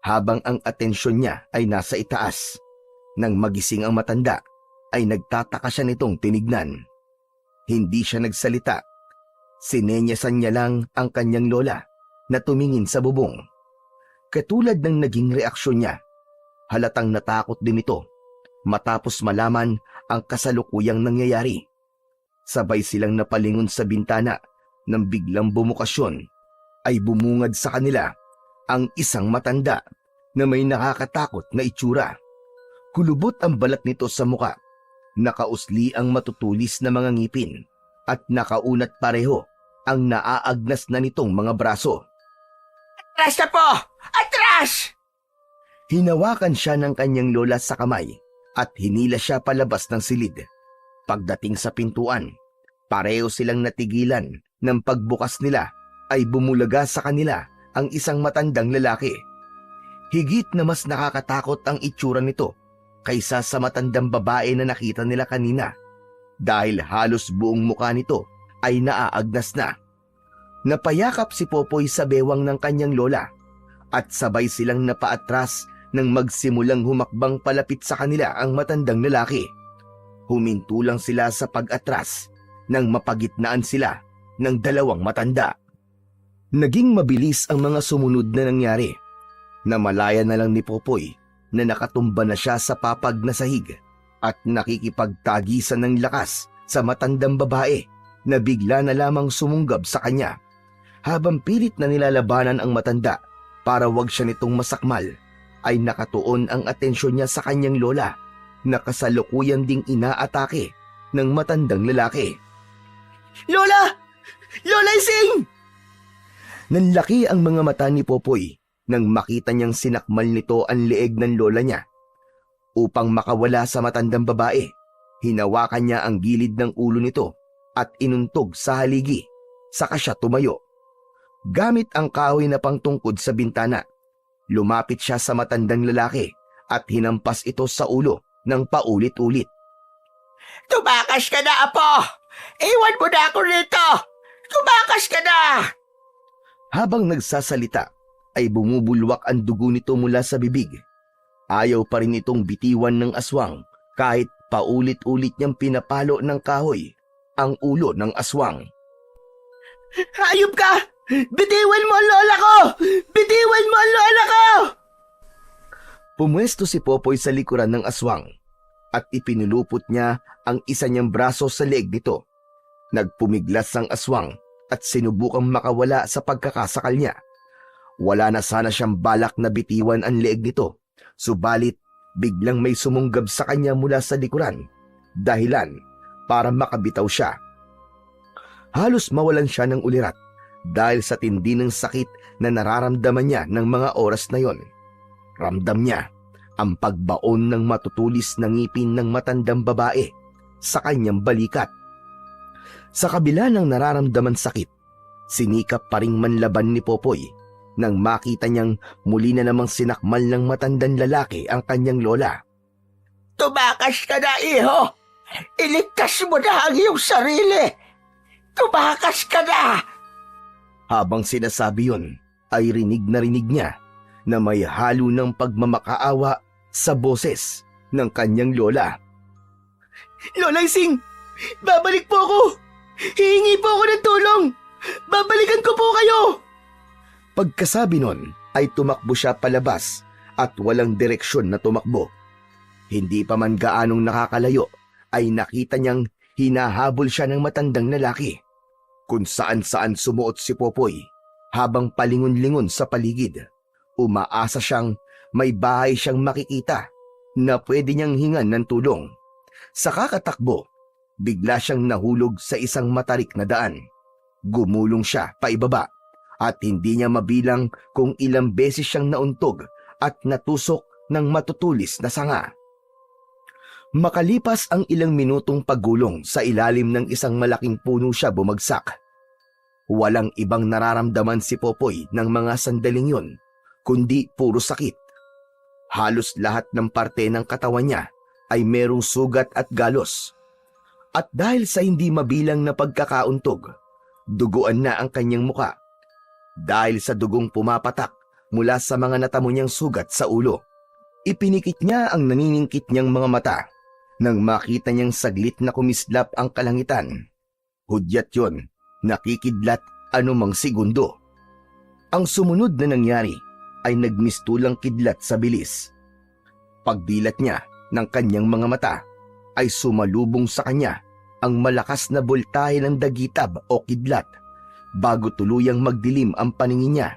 habang ang atensyon niya ay nasa itaas. Nang magising ang matanda, ay nagtataka siya nitong tinignan. Hindi siya nagsalita. Sinenyasan niya lang ang kanyang lola na tumingin sa bubong. Katulad ng naging reaksyon niya, halatang natakot din ito matapos malaman ang kasalukuyang nangyayari. Sabay silang napalingon sa bintana nang biglang bumukasyon ay bumungad sa kanila ang isang matanda na may nakakatakot na itsura. Kulubot ang balat nito sa muka, nakausli ang matutulis na mga ngipin at nakaunat pareho ang naaagnas na nitong mga braso. Atras na po! Atras! Hinawakan siya ng kanyang lola sa kamay at hinila siya palabas ng silid. Pagdating sa pintuan, pareho silang natigilan ng pagbukas nila ay bumulaga sa kanila ang isang matandang lalaki. Higit na mas nakakatakot ang itsura nito kaysa sa matandang babae na nakita nila kanina dahil halos buong mukha nito ay naaagnas na. Napayakap si Popoy sa bewang ng kanyang lola at sabay silang napaatras nang magsimulang humakbang palapit sa kanila ang matandang lalaki. Huminto lang sila sa pag-atras nang mapagitnaan sila ng dalawang matanda. Naging mabilis ang mga sumunod na nangyari. Namalaya na lang ni Popoy na nakatumba na siya sa papag na sahig at nakikipagtagisan ng lakas sa matandang babae na bigla na lamang sumunggab sa kanya. Habang pilit na nilalabanan ang matanda para wag siya nitong masakmal, ay nakatuon ang atensyon niya sa kanyang lola na kasalukuyan ding inaatake ng matandang lalaki. Lola! Lola Ising! Nanlaki ang mga mata ni Popoy nang makita niyang sinakmal nito ang leeg ng lola niya. Upang makawala sa matandang babae, hinawakan niya ang gilid ng ulo nito at inuntog sa haligi, saka siya tumayo. Gamit ang kahoy na pangtungkod sa bintana, lumapit siya sa matandang lalaki at hinampas ito sa ulo ng paulit-ulit. Tumakas ka na, Apo! Iwan mo na ako rito! Tumakas ka na! Habang nagsasalita, ay bumubulwak ang dugo nito mula sa bibig. Ayaw pa rin itong bitiwan ng aswang kahit paulit-ulit niyang pinapalo ng kahoy ang ulo ng aswang. Hayop ka! Bitiwan mo ang lola ko! Bitiwan mo ang lola ko! Pumwesto si Popoy sa likuran ng aswang at ipinulupot niya ang isa niyang braso sa leeg nito. Nagpumiglas ang aswang at sinubukang makawala sa pagkakasakal niya. Wala na sana siyang balak na bitiwan ang leeg nito, subalit biglang may sumunggab sa kanya mula sa likuran, dahilan para makabitaw siya. Halos mawalan siya ng ulirat dahil sa tindi ng sakit na nararamdaman niya ng mga oras na yon. Ramdam niya ang pagbaon ng matutulis na ngipin ng matandang babae sa kanyang balikat. Sa kabila ng nararamdaman sakit, sinikap pa ring manlaban ni Popoy nang makita niyang muli na namang sinakmal ng matandang lalaki ang kanyang lola. Tumakas ka na, iho! Iligtas mo na ang iyong sarili! Tumakas ka na! Habang sinasabi yun, ay rinig na rinig niya na may halo ng pagmamakaawa sa boses ng kanyang lola. Lola Ising! Babalik po ako! Hihingi po ako ng tulong! Babalikan ko po kayo! Pagkasabi nun, ay tumakbo siya palabas at walang direksyon na tumakbo. Hindi pa man gaanong nakakalayo, ay nakita niyang hinahabol siya ng matandang lalaki. Kung saan-saan sumuot si Popoy, habang palingon-lingon sa paligid, umaasa siyang may bahay siyang makikita na pwede niyang hingan ng tulong. Sa kakatakbo, bigla siyang nahulog sa isang matarik na daan. Gumulong siya paibaba at hindi niya mabilang kung ilang beses siyang nauntog at natusok ng matutulis na sanga. Makalipas ang ilang minutong paggulong sa ilalim ng isang malaking puno siya bumagsak. Walang ibang nararamdaman si Popoy ng mga sandaling yun, kundi puro sakit. Halos lahat ng parte ng katawan niya ay merong sugat at galos. At dahil sa hindi mabilang na pagkakauntog, duguan na ang kanyang muka. Dahil sa dugong pumapatak mula sa mga natamo niyang sugat sa ulo, ipinikit niya ang naniningkit niyang mga mata nang makita niyang saglit na kumislap ang kalangitan. Hudyat yon, nakikidlat anumang segundo. Ang sumunod na nangyari ay nagmistulang kidlat sa bilis. Pagdilat niya ng kanyang mga mata, ay sumalubong sa kanya ang malakas na boltahe ng dagitab o kidlat. Bago tuluyang magdilim ang paningin niya,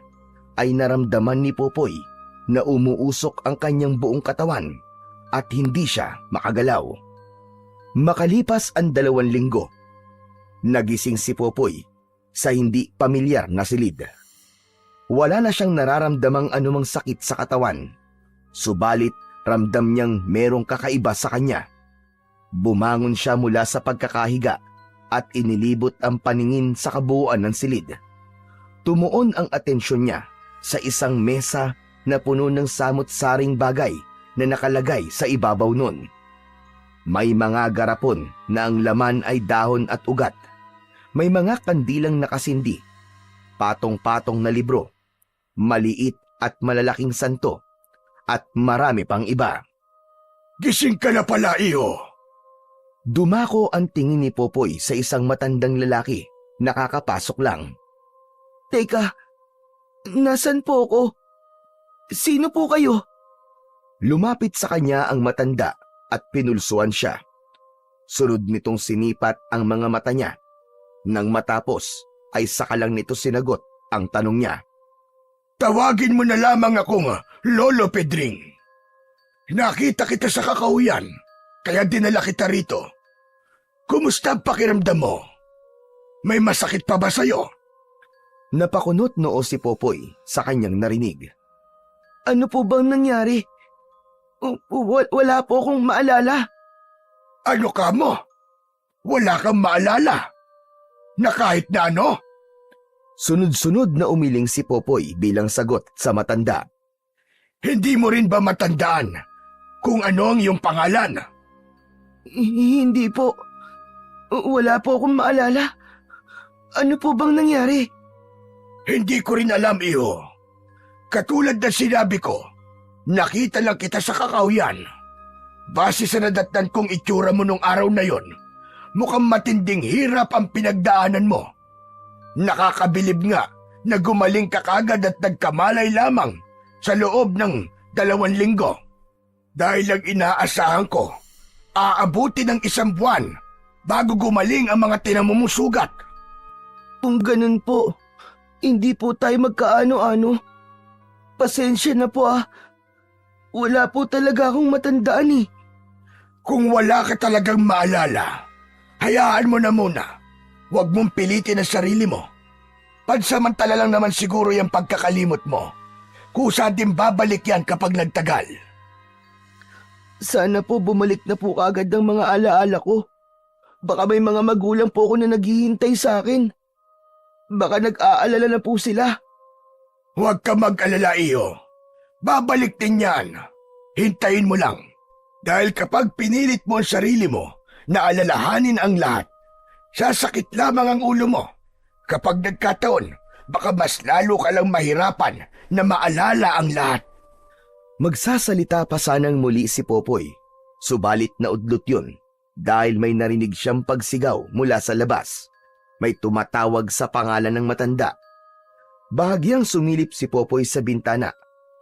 ay naramdaman ni Popoy na umuusok ang kanyang buong katawan at hindi siya makagalaw. Makalipas ang 2 linggo, nagising si Popoy sa hindi pamilyar na silid. Wala na siyang nararamdamang anumang sakit sa katawan, subalit ramdam niyang merong kakaiba sa kanya. Bumangon siya mula sa pagkakahiga at inilibot ang paningin sa kabuuan ng silid. Tumuon ang atensyon niya sa isang mesa na puno ng samot-saring bagay na nakalagay sa ibabaw nun. May mga garapon na ang laman ay dahon at ugat. May mga kandilang nakasindi, patong-patong na libro, maliit at malalaking santo, at marami pang iba. Gising ka na pala, iho! Dumako ang tingin ni Popoy sa isang matandang lalaki nakakapasok lang. Teka, nasan po ako? Sino po kayo? Lumapit sa kanya ang matanda at pinulsuan siya. Sunod nitong sinipat ang mga mata niya. Nang matapos ay saka lang nito sinagot ang tanong niya. Tawagin mo na lamang akong Lolo Pedring. Nakita kita sa kakauyan, kaya dinala kita rito. Kumusta ang pakiramdam mo? May masakit pa ba sa'yo? Napakunot noo si Popoy sa kanyang narinig. Ano po bang nangyari? Wala po akong maalala. Ano ka mo? Wala kang maalala? Na kahit na ano? Sunod-sunod na umiling si Popoy bilang sagot sa matanda. Hindi mo rin ba matandaan kung ano ang iyong pangalan? Hindi po. Wala po akong maalala. Ano po bang nangyari? Hindi ko rin alam, iho. Katulad na sinabi ko, nakita lang kita sa kakauyan. Base sa nadatnan kong itsura mo nung araw na yon, mukhang matinding hirap ang pinagdaanan mo. Nakakabilib nga na gumaling ka kagad at nagkamalay lamang sa loob ng 2 linggo. Dahil ang inaasahan ko, aabuti ng 1 buwan bago gumaling ang mga tinamumusugat. Kung ganun po, hindi po tayo magkaano-ano. Pasensya na po ah. Wala po talaga akong matandaan eh. Kung wala ka talagang maalala, hayaan mo na muna. Huwag mong pilitin ang sarili mo. Pansamantala lang naman siguro yung pagkakalimot mo. Kusa din babalik yan kapag nagtagal. Sana po bumalik na po kagad ang mga alaala ko. Baka may mga magulang po ako na naghihintay sa akin. Baka nag-aalala na po sila. Huwag ka mag-alala, iyo. Babalik din yan. Hintayin mo lang. Dahil kapag pinilit mo ang sarili mo na alalahanin ang lahat, sasakit lamang ang ulo mo. Kapag nagkataon, baka mas lalo ka lang mahirapan na maalala ang lahat. Magsasalita pa sanang muli si Popoy, subalit naudlot yun dahil may narinig siyang pagsigaw mula sa labas. May tumatawag sa pangalan ng matanda. Bahagyang sumilip si Popoy sa bintana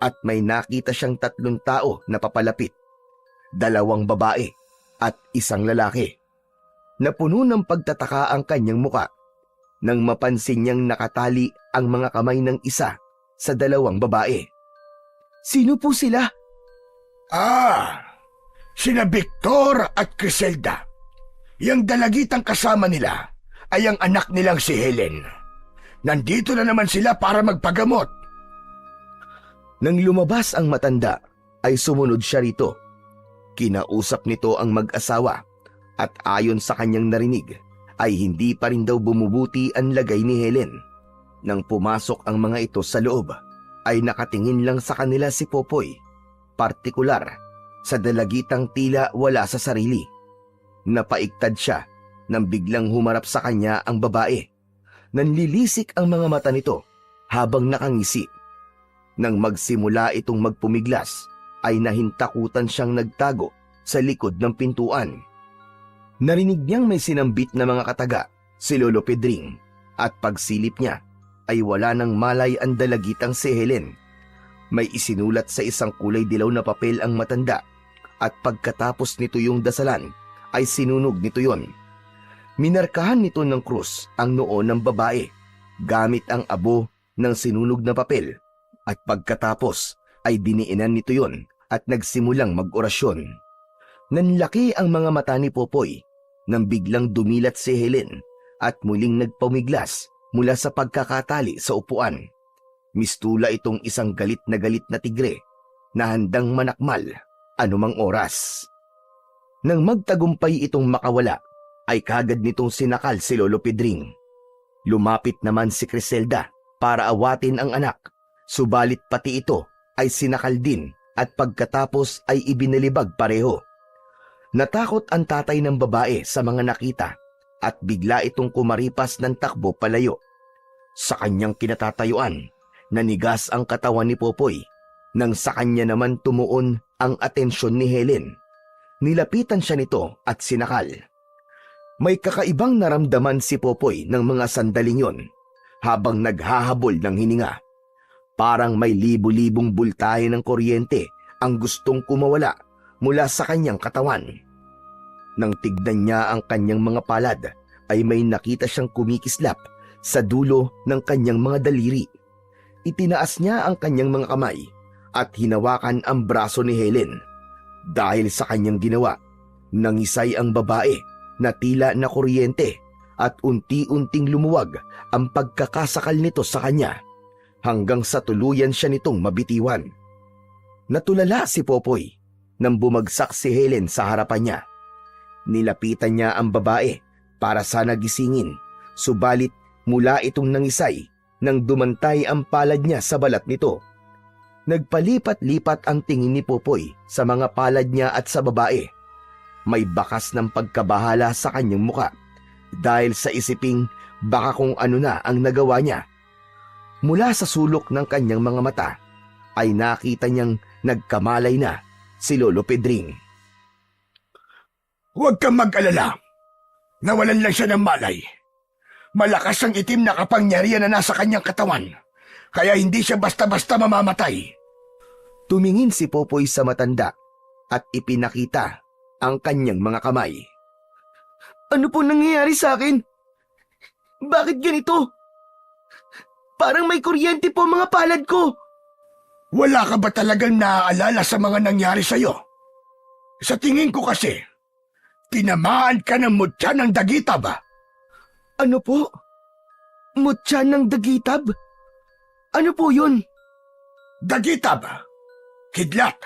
at may nakita siyang 3 tao na papalapit. 2 babae at 1 lalaki. Napuno ng pagtataka ang kanyang muka nang mapansin niyang nakatali ang mga kamay ng isa sa 2 babae. Sino po sila? Sina Victor at Criselda. Yang dalagitang kasama nila ay ang anak nilang si Helen. Nandito na naman sila para magpagamot. Nang lumabas ang matanda, ay sumunod siya rito. Kinausap nito ang mag-asawa at ayon sa kanyang narinig, ay hindi pa rin daw bumubuti ang lagay ni Helen. Nang pumasok ang mga ito sa loob, ay nakatingin lang sa kanila si Popoy, partikular sa dalagitang tila wala sa sarili. Napaigtad siya nang biglang humarap sa kanya ang babae. Nanlilisik ang mga mata nito habang nakangisi. Nang magsimula itong magpumiglas, ay nahintakutan siyang nagtago sa likod ng pintuan. Narinig niyang may sinambit na mga kataga si Lolo Pedring at pagsilip niya ay wala nang malay ang dalagitang si Helen. May isinulat sa isang kulay dilaw na papel ang matanda at pagkatapos nito yung dasalan ay sinunog nito yon. Minarkahan nito ng krus ang noo ng babae gamit ang abo ng sinunog na papel at pagkatapos ay diniinan nito yon at nagsimulang mag-orasyon. Nanlaki ang mga mata ni Popoy nang biglang dumilat si Helen at muling nagpumiglas mula sa pagkakatali sa upuan. Mistula itong isang galit na tigre na handang manakmal anumang oras. Nang magtagumpay itong makawala, ay kagad nitong sinakal si Lolo Pedring. Lumapit naman si Criselda para awatin ang anak, subalit pati ito ay sinakal din at pagkatapos ay ibinalibag pareho. Natakot ang tatay ng babae sa mga nakita at bigla itong kumaripas ng takbo palayo. Sa kanyang kinatatayuan, nanigas ang katawan ni Popoy nang sa kanya naman tumuon ang atensyon ni Helen. Nilapitan siya nito at sinakal. May kakaibang naramdaman si Popoy ng mga sandaling yon habang naghahabol ng hininga. Parang may libu-libong bultahe ng kuryente ang gustong kumawala mula sa kanyang katawan. Nang tignan niya ang kanyang mga palad, ay may nakita siyang kumikislap sa dulo ng kanyang mga daliri. Itinaas niya ang kanyang mga kamay at hinawakan ang braso ni Helen. Dahil sa kanyang ginawa, nangisay ang babae na tila na kuryente at unti-unting lumuwag ang pagkakasakal nito sa kanya hanggang sa tuluyan siya nitong mabitiwan. Natulala si Popoy nang bumagsak si Helen sa harapan niya. Nilapitan niya ang babae para sana gisingin, subalit mula itong nangisay nang dumantay ang palad niya sa balat nito. Nagpalipat-lipat ang tingin ni Popoy sa mga palad niya at sa babae. May bakas ng pagkabahala sa kanyang muka dahil sa isiping baka kung ano na ang nagawa niya. Mula sa sulok ng kanyang mga mata ay nakita niyang nagkamalay na si Lolo Pedring. Huwag kang mag-alala. Nawalan lang siya ng malay. Malakas ang itim na kapangyarihan na nasa kanyang katawan, kaya hindi siya basta-basta mamamatay. Tumingin si Popoy sa matanda at ipinakita ang kanyang mga kamay. Ano po nangyayari sa akin? Bakit ganito? Parang may kuryente po mga palad ko. Wala ka ba talagang naaalala sa mga nangyari sa'yo? Sa tingin ko kasi, tinamaan ka ng mutya ng dagitab. Ano po? Mutya ng dagitab? Ano po yun? Dagitab, kidlat.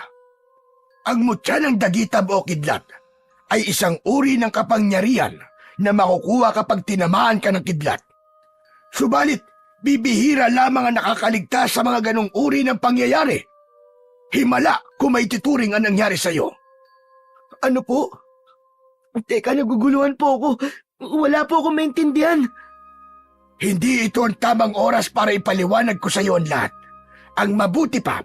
Ang mutya ng dagitab o kidlat ay isang uri ng kapangyarihan na makukuha kapag tinamaan ka ng kidlat. Subalit, bibihira lamang ang nakakaligtas sa mga ganong uri ng pangyayari. Himala kung may tituring ang nangyari sa'yo. Ano po? Teka, naguguluhan po ako. Wala po akong maintindihan. Hindi ito ang tamang oras para ipaliwanag ko sa iyo ang lahat. Ang mabuti pa,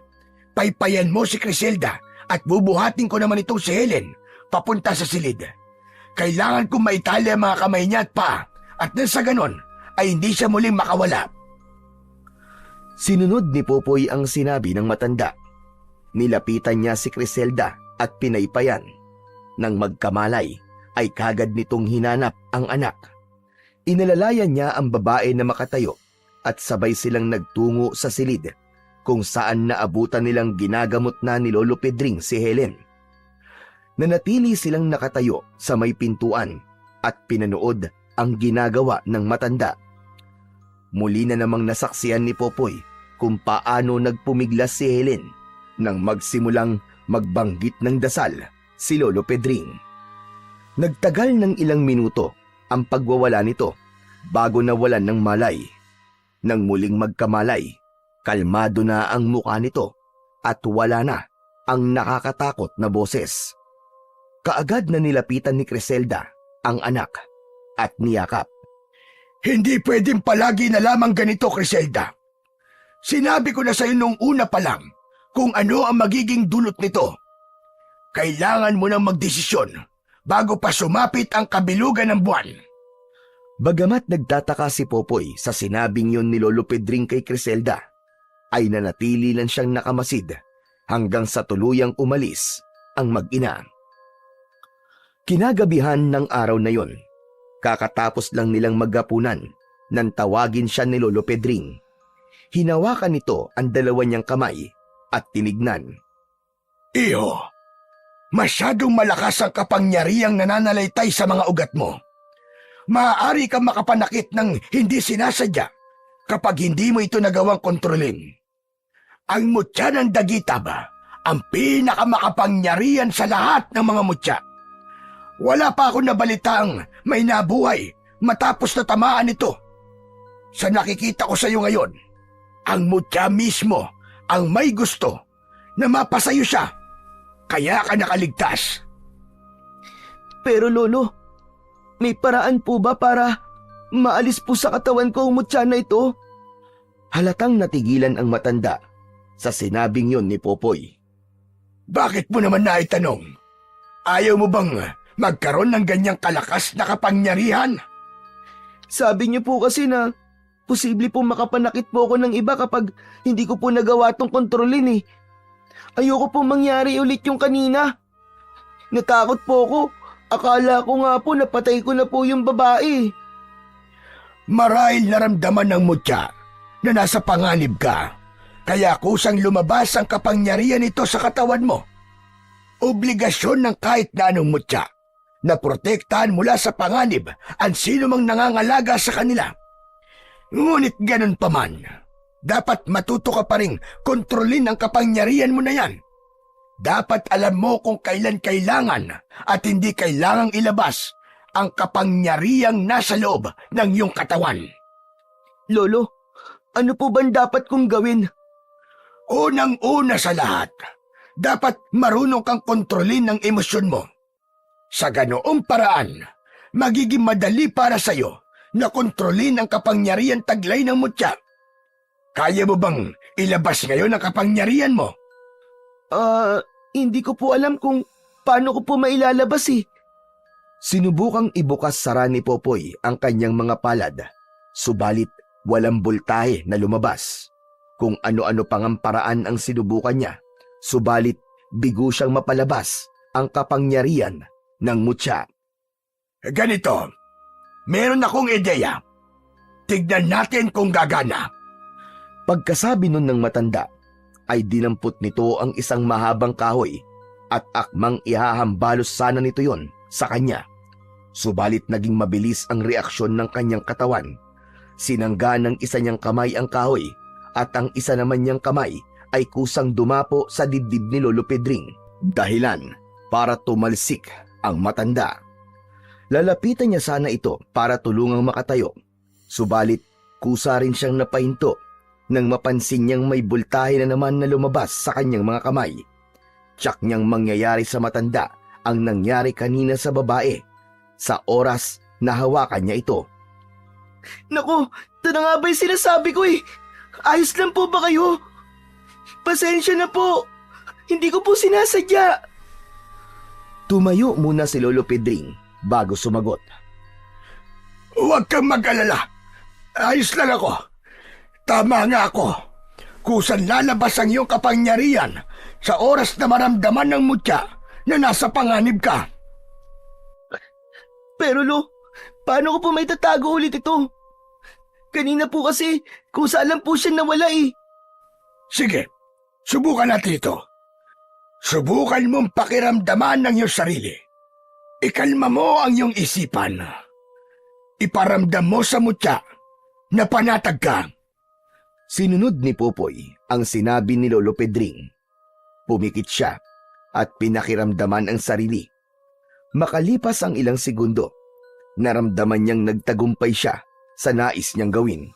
paypayan mo si Criselda at bubuhatin ko naman itong si Helen papunta sa silid. Kailangan kong maitali ang mga kamay niya at paa at nang sa ganon ay hindi siya muling makawala. Sinunod ni Popoy ang sinabi ng matanda. Nilapitan niya si Criselda at pinaypayan. Nang magkamalay, ay kagad nitong hinanap ang anak. Inalalayan niya ang babae na makatayo at sabay silang nagtungo sa silid kung saan naabutan nilang ginagamot na ni Lolo Pedring si Helen. Nanatili silang nakatayo sa may pintuan at pinanood ang ginagawa ng matanda. Muli na namang nasaksihan ni Popoy kung paano nagpumiglas si Helen nang magsimulang magbanggit ng dasal si Lolo Pedring. Nagtagal ng ilang minuto ang pagwawala nito bago nawalan ng malay. Nang muling magkamalay, kalmado na ang mukha nito at wala na ang nakakatakot na boses. Kaagad na nilapitan ni Criselda ang anak at niyakap. Hindi pwedeng palagi na lamang ganito, Criselda. Sinabi ko na sa iyo nung una pa lang kung ano ang magiging dulot nito. Kailangan mo nang magdesisyon bago pa sumapit ang kabilugan ng buwan. Bagamat nagtataka si Popoy sa sinabing yon ni Lolo Pedring kay Criselda, ay nanatili lang siyang nakamasid hanggang sa tuluyang umalis ang mag-ina. Kinagabihan ng araw na yon, kakatapos lang nilang maghapunan nang tawagin siya ni Lolo Pedring. Hinawakan nito ang dalawa niyang kamay at tinignan. Iho, masyadong malakas ang kapangyarihang nananalaytay sa mga ugat mo. Maaari kang makapanakit ng hindi sinasadya kapag hindi mo ito nagawang kontrolin. Ang mutya ng dagitab, ang pinakamakapangyarihan sa lahat ng mga mutya. Wala pa ako nabalitaang may nabuhay matapos na tamaan ito. Sa nakikita ko sa iyo ngayon, ang mutya mismo ang may gusto na mapasayo siya. Kaya ka nakaligtas. Pero Lolo, may paraan po ba para maalis po sa katawan ko ang mutya na ito? Halatang natigilan ang matanda sa sinabing yon ni Popoy. Bakit mo naman naitanong? Ayaw mo bang magkaroon ng ganyang kalakas na kapangyarihan? Sabi niyo po kasi na posible po makapanakit po ako ng iba kapag hindi ko po nagawa tong kontrolin eh. Ayoko po mangyari ulit yung kanina. Natakot po ako. Akala ko nga po napatay ko na po yung babae. Marahil naramdaman ng mutya na nasa panganib ka, kaya kusang lumabas ang kapangyarihan nito sa katawan mo. Obligasyon ng kahit na anong mutya na protektahan mula sa panganib ang sino mang nangangalaga sa kanila. Ngunit ganun pa man, dapat matuto ka pa rin kontrolin ang kapangyarihan mo na yan. Dapat alam mo kung kailan kailangan at hindi kailangang ilabas ang kapangyarihang nasa loob ng iyong katawan. Lolo, ano po bang dapat kong gawin? Unang-una sa lahat, dapat marunong kang kontrolin ang emosyon mo. Sa ganoong paraan, magiging madali para sa'yo na kontrolin ang kapangyarihan taglay ng mutya. Kaya mo bang ilabas ngayon ang kapangyarihan mo? Hindi ko po alam kung paano ko po mailalabas eh. Sinubukang ibukas sara ni Popoy ang kanyang mga palad, subalit walang bultahe na lumabas. Kung ano-ano pang ang paraan ang sinubukan niya, subalit bigo siyang mapalabas ang kapangyarihan ng mutya. Ganito, meron akong ideya. Tignan natin kung gagana. Pagkasabi nun ng matanda, ay dinampot nito ang isang mahabang kahoy at akmang ihahambalos sana nito yon sa kanya. Subalit naging mabilis ang reaksyon ng kanyang katawan. Sinangga ng isa niyang kamay ang kahoy at ang isa naman niyang kamay ay kusang dumapo sa dibdib ni Lolo Pedring, dahilan para tumalsik ang matanda. Lalapitan niya sana ito para tulungang makatayo, subalit kusa rin siyang napahinto nang mapansin niyang may bultahe na naman na lumabas sa kanyang mga kamay. Tiyak niyang mangyayari sa matanda ang nangyari kanina sa babae sa oras na hawakan niya ito. Naku, ito na nga ba yung sinasabi ko eh? Ayos lang po ba kayo? Pasensya na po. Hindi ko po sinasadya. Tumayo muna si Lolo Pedring bago sumagot. Huwag kang mag-alala. Ayos lang ako. Tama nga ako. Kusan lalabas ang iyong kapangyarihan sa oras na maramdaman ng mutya na nasa panganib ka. Pero Lo, paano ko po may tatago ulit ito? Kanina po kasi kung saan lang po siya nawala eh. Sige, subukan natin ito. Subukan mong pakiramdaman ng iyong sarili. Ikalma mo ang iyong isipan. Iparamdam mo sa mutya na panatag ka. Sinunod ni Popoy ang sinabi ni Lolo Pedring. Pumikit siya at pinakiramdaman ang sarili. Makalipas ang ilang segundo, naramdaman niyang nagtagumpay siya sa nais niyang gawin.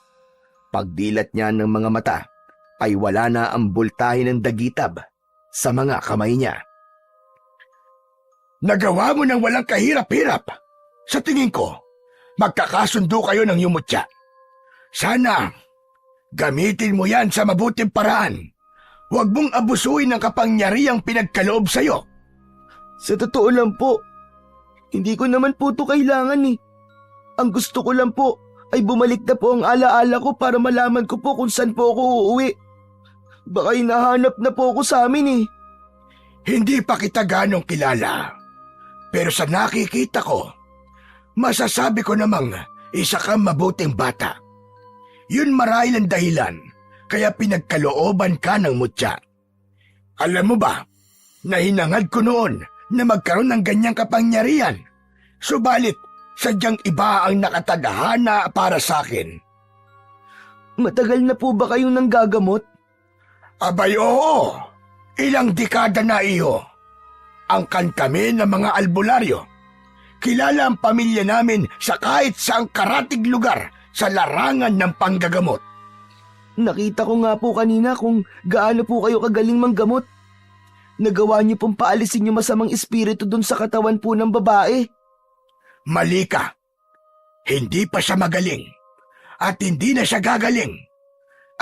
Pagdilat niya ng mga mata, ay wala na ang bultahe ng dagitab sa mga kamay niya. Nagawa mo ng walang kahirap-hirap. Sa tingin ko, magkakasundo kayo ng iyong mutya. Sana gamitin mo yan sa mabuting paraan. Huwag mong abusuin ang kapangyarihang pinagkaloob sa'yo. Sa totoo lang po, hindi ko naman po ito kailangan eh. Ang gusto ko lang po ay bumalik na po ang alaala ko para malaman ko po kung saan po ako uuwi. Baka hinahanap na po ako sa amin eh. Hindi pa kita ganong kilala. Pero sa nakikita ko, masasabi ko namang isa kang mabuting bata. Yun marahil ang dahilan kaya pinagkalooban ka ng mutya. Alam mo ba, na hinangad ko noon na magkaroon ng ganyang kapangyarihan. Subalit, sadyang iba ang nakatadhana para sa akin. Matagal na po ba kayong nanggagamot? Abay oo, ilang dekada na iyo. Angkan kami ng mga albularyo. Kilala ang pamilya namin sa kahit saang karatig lugar sa larangan ng panggagamot. Nakita ko nga po kanina kung gaano po kayo kagaling manggamot. Nagawa niyo pong paalisin yung masamang espiritu dun sa katawan po ng babae. Mali ka. Hindi pa siya magaling. At hindi na siya gagaling.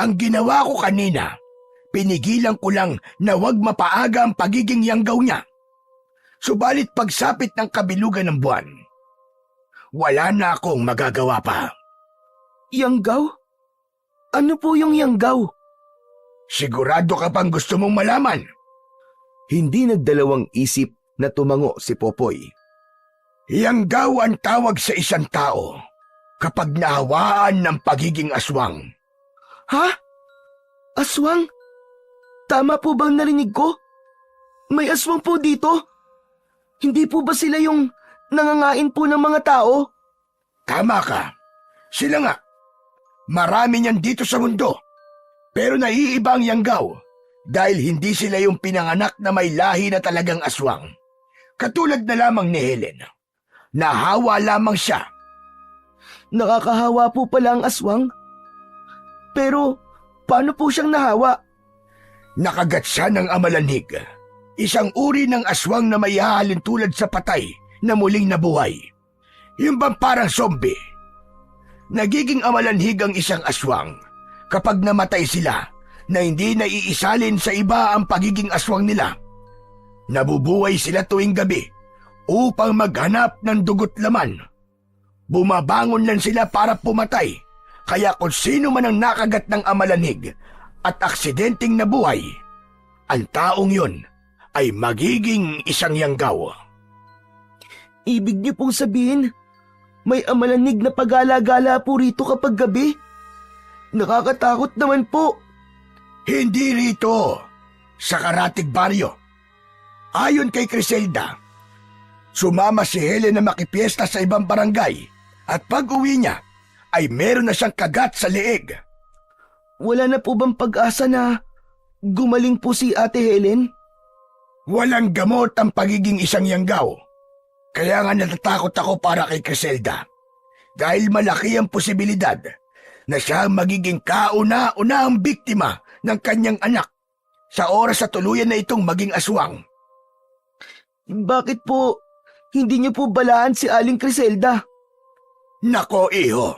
Ang ginawa ko kanina, pinigilan ko lang na wag mapaaga ang pagiging yanggaw niya. Subalit pagsapit ng kabilugan ng buwan, wala na akong magagawa pa. Yanggaw? Ano po yung yanggaw? Sigurado ka bang gusto mong malaman? Hindi nagdalawang isip na tumango si Popoy. Yanggaw ang tawag sa isang tao kapag nahawaan ng pagiging aswang. Ha? Aswang? Tama po bang narinig ko? May aswang po dito? Hindi po ba sila yung nangangain po ng mga tao? Tama ka. Sila nga. Marami niyan dito sa mundo. Pero naiiba ang yanggaw dahil hindi sila yung pinanganak na may lahi na talagang aswang. Katulad na lamang ni Helen. Nahawa lamang siya. Nakakahawa po pala ang aswang? Pero paano po siyang nahawa? Nakagat siya ng amalanhig. Isang uri ng aswang na may hahalin tulad sa patay na muling nabuhay. Yung bang parang zombie. Nagiging amalanhig ang isang aswang kapag namatay sila na hindi naiisalin sa iba ang pagiging aswang nila. Nabubuhay sila tuwing gabi upang maghanap ng dugot laman. Bumabangon lang sila para pumatay, kaya kung sino man ang nakagat ng amalanhig at aksidenteng nabuhay, ang taong yon ay magiging isang yanggaw. Ibig niyo pong sabihin, may amalanig na pagala-gala po rito kapag gabi? Nakakatakot naman po. Hindi rito, sa Karatig Baryo. Ayon kay Criselda, sumama si Helen na makipiesta sa ibang barangay at pag-uwi niya ay meron na siyang kagat sa leeg. Wala na po bang pag-asa na gumaling po si Ate Helen? Walang gamot ang pagiging isang yanggaw. Kaya nga natatakot ako para kay Criselda dahil malaki ang posibilidad na siya ang magiging kauna-unahang biktima ng kanyang anak sa oras sa tuluyan na itong maging aswang. Bakit po hindi niyo po balaan si Aling Criselda? Nako, iho.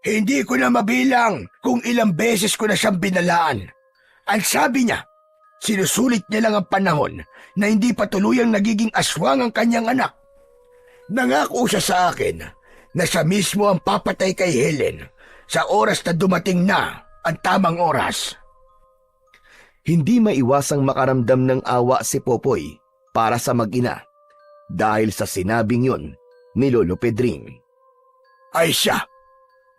Hindi ko na mabilang kung ilang beses ko na siyang binalaan. Ang sabi niya, sinusulit niya lang ang panahon na hindi pa tuluyang nagiging aswang ang kanyang anak. Nangako siya sa akin na siya mismo ang papatay kay Helen sa oras na dumating na ang tamang oras. Hindi maiwasang makaramdam ng awa si Popoy para sa mag-ina dahil sa sinabing yun ni Lolo Pedring. Ay siya,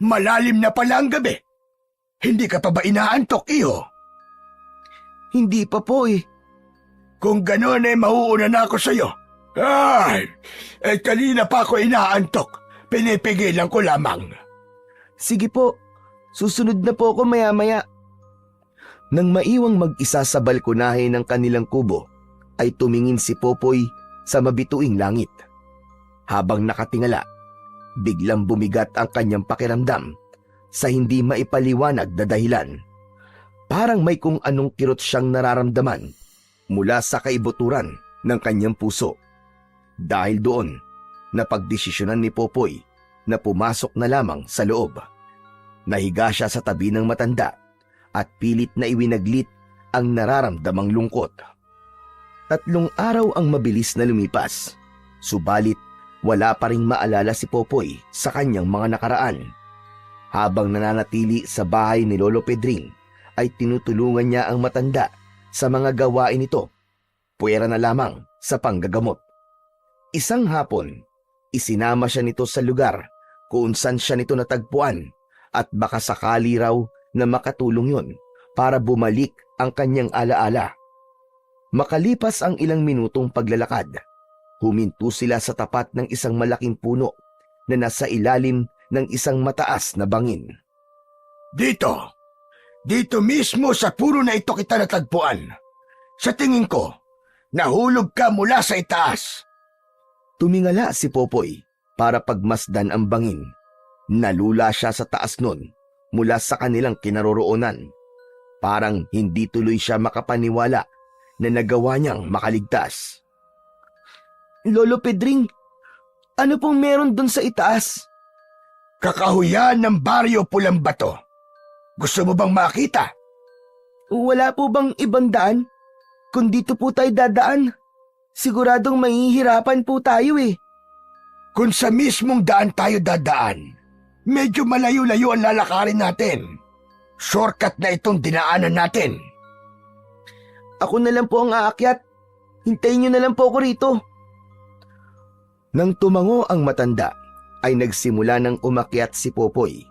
malalim na pala ang gabi. Hindi ka pa ba inaantok, iho? Hindi pa po eh. Kung gano'n ay mauuna na ako sa'yo. Kanina pa ako inaantok. Pinipigilan ko lamang. Sige po, susunod na po ako maya-maya. Nang maiwang mag-isa sa balkonahe ng kanilang kubo, ay tumingin si Popoy sa mabituing langit. Habang nakatingala, biglang bumigat ang kanyang pakiramdam sa hindi maipaliwanag na dahilan. Parang may kung anong kirot siyang nararamdaman mula sa kaibuturan ng kanyang puso. Dahil doon, napagdesisyonan ni Popoy na pumasok na lamang sa loob. Nahiga siya sa tabi ng matanda at pilit na iwinaglit ang nararamdamang lungkot. 3 araw ang mabilis na lumipas, subalit wala pa ring maalala si Popoy sa kanyang mga nakaraan. Habang nananatili sa bahay ni Lolo Pedring, ay tinutulungan niya ang matanda sa mga gawain nito, puwera na lamang sa panggagamot. Isang hapon, isinama siya nito sa lugar kung saan siya nito natagpuan at baka sakali raw na makatulong yun para bumalik ang kanyang alaala. Makalipas ang ilang minutong paglalakad, huminto sila sa tapat ng isang malaking puno na nasa ilalim ng isang mataas na bangin. Dito mismo sa puno na ito kita natagpuan. Sa tingin ko, nahulog ka mula sa itaas. Tumingala si Popoy para pagmasdan ang bangin. Nalula siya sa taas nun mula sa kanilang kinaroroonan. Parang hindi tuloy siya makapaniwala na nagawa niyang makaligtas. Lolo Pedring, ano pong meron dun sa itaas? Kakahuyan ng Baryo Pulang Bato. Gusto mo bang makita? Wala po bang ibang daan? Kung dito po tayo dadaan? Siguradong mahihirapan po tayo eh. Kung sa mismong daan tayo dadaan, medyo malayo-layo ang lalakarin natin. Shortcut na itong dinaanan natin. Ako na lang po ang aakyat. Hintayin niyo na lang po ako rito. Nang tumango ang matanda, ay nagsimula ng umakyat si Popoy.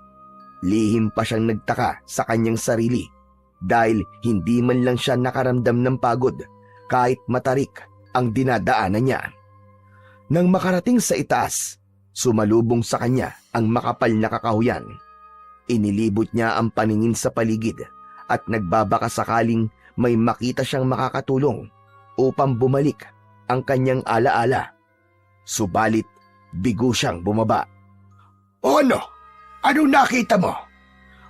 Lihim pa siyang nagtaka sa kanyang sarili dahil hindi man lang siya nakaramdam ng pagod kahit matarik ang dinadaanan niya. Nang makarating sa itaas, sumalubong sa kanya ang makapal na kakahuyan. Inilibot niya ang paningin sa paligid at nagbabaka sakaling may makita siyang makakatulong upang bumalik ang kanyang alaala. Subalit, bigo siyang bumaba. O ano? Anong nakita mo?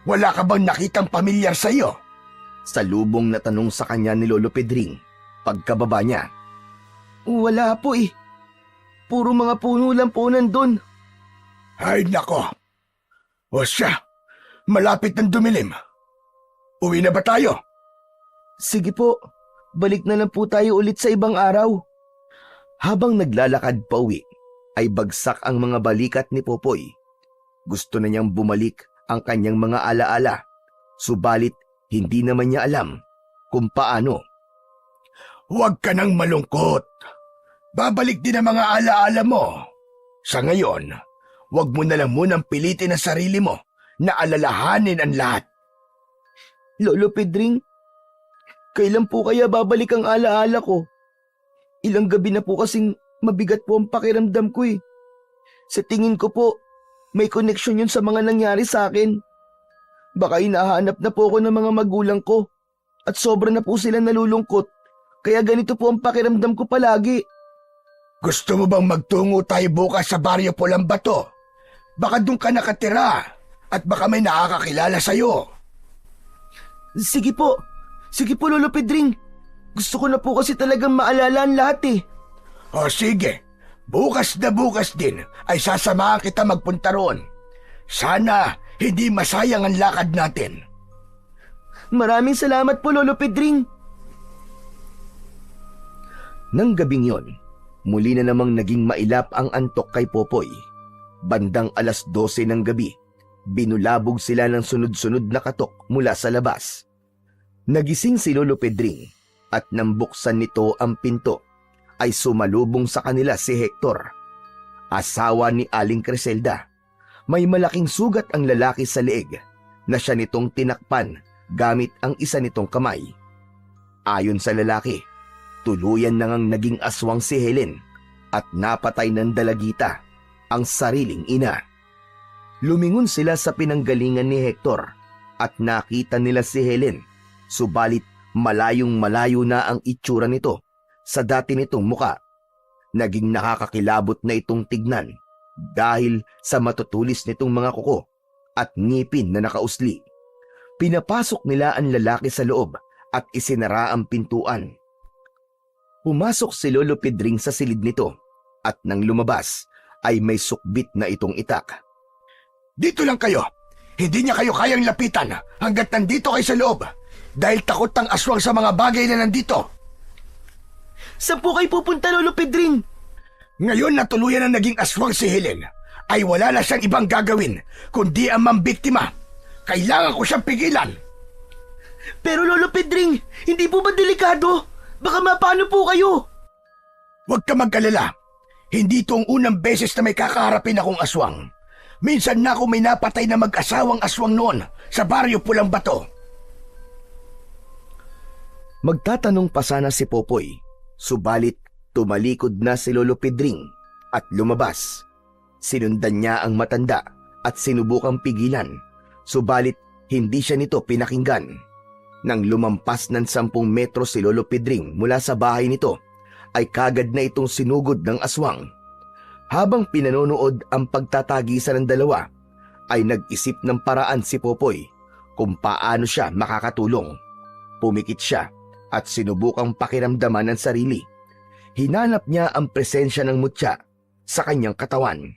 Wala ka bang nakitang pamilyar sa iyo? Salubong na tanong sa kanya ni Lolo Pedring pagkababa niya. Wala po eh. Puro mga puno lang po nandun. Ay nako. O siya, malapit ng dumilim. Uwi na ba tayo? Sige po, balik na lang po tayo ulit sa ibang araw. Habang naglalakad pa uwi, ay bagsak ang mga balikat ni Popoy. Gusto na niyang bumalik ang kanyang mga alaala, subalit hindi naman niya alam kung paano. Huwag ka nang malungkot. Babalik din ang mga alaala mo. Sa ngayon, huwag mo na lang munang pilitin ang sarili mo na alalahanin ang lahat. Lolo Pedring, kailan po kaya babalik ang alaala ko? Ilang gabi na po kasing mabigat po ang pakiramdam ko eh. Sa tingin ko po, may koneksyon yun sa mga nangyari sa akin. Baka hinahanap na po ako ng mga magulang ko at sobra na po sila nalulungkot. Kaya ganito po ang pakiramdam ko palagi. Gusto mo bang magtungo tayo bukas sa Baryo Pulang Bato? Baka doon ka nakatira at baka may nakakakilala sa'yo. Sige po Lolo Pedring. Gusto ko na po kasi talagang maalala ang lahat eh. O sige, bukas na bukas din ay sasamahan kita magpunta roon. Sana hindi masayang ang lakad natin. Maraming salamat po Lolo Pedring. Nang gabing yon, muli na namang naging mailap ang antok kay Popoy. Bandang 12:00 ng gabi, binulabog sila ng sunod-sunod na katok mula sa labas. Nagising si Lolo Pedring at nang buksan nito ang pinto, ay sumalubong sa kanila si Hector, asawa ni Aling Criselda. May malaking sugat ang lalaki sa leeg na siya nitong tinakpan gamit ang isa nitong kamay. Ayon sa lalaki, tuluyan na ngang naging aswang si Helen at napatay ng dalagita ang sariling ina. Lumingon sila sa pinanggalingan ni Hector at nakita nila si Helen, subalit malayong malayo na ang itsura nito sa dati nitong muka. Naging nakakakilabot na itong tignan dahil sa matutulis nitong mga kuko at ngipin na nakausli. Pinapasok nila ang lalaki sa loob at isinara ang pintuan. Pumasok si Lolo Pedring sa silid nito at nang lumabas ay may sukbit na itong itak. Dito lang kayo. Hindi niya kayo kayang lapitan hanggat nandito kayo sa loob dahil takot ang aswang sa mga bagay na nandito. Saan po kayo pupunta Lolo Pedring? Ngayon na tuluyan na naging aswang si Helen, ay wala na siyang ibang gagawin kundi ang mambiktima. Kailangan ko siyang pigilan. Pero Lolo Pedring, hindi po ba delikado? Baka mapano po kayo? Huwag ka mag-alala. Hindi ito ang unang beses na may kakaharapin akong aswang. Minsan na ako may napatay na mag-asawang aswang noon sa Baryo Pulang Bato. Magtatanong pa sana si Popoy, subalit tumalikod na si Lolo Pedring at lumabas. Sinundan niya ang matanda at sinubukang pigilan, subalit hindi siya nito pinakinggan. Nang lumampas ng 10 metro si Lolo Pedring mula sa bahay nito, ay kagad na itong sinugod ng aswang. Habang pinanonood ang pagtatagisan ng dalawa, ay nag-isip ng paraan si Popoy kung paano siya makakatulong. Pumikit siya at sinubukang pakiramdaman ng sarili. Hinanap niya ang presensya ng mutya sa kanyang katawan.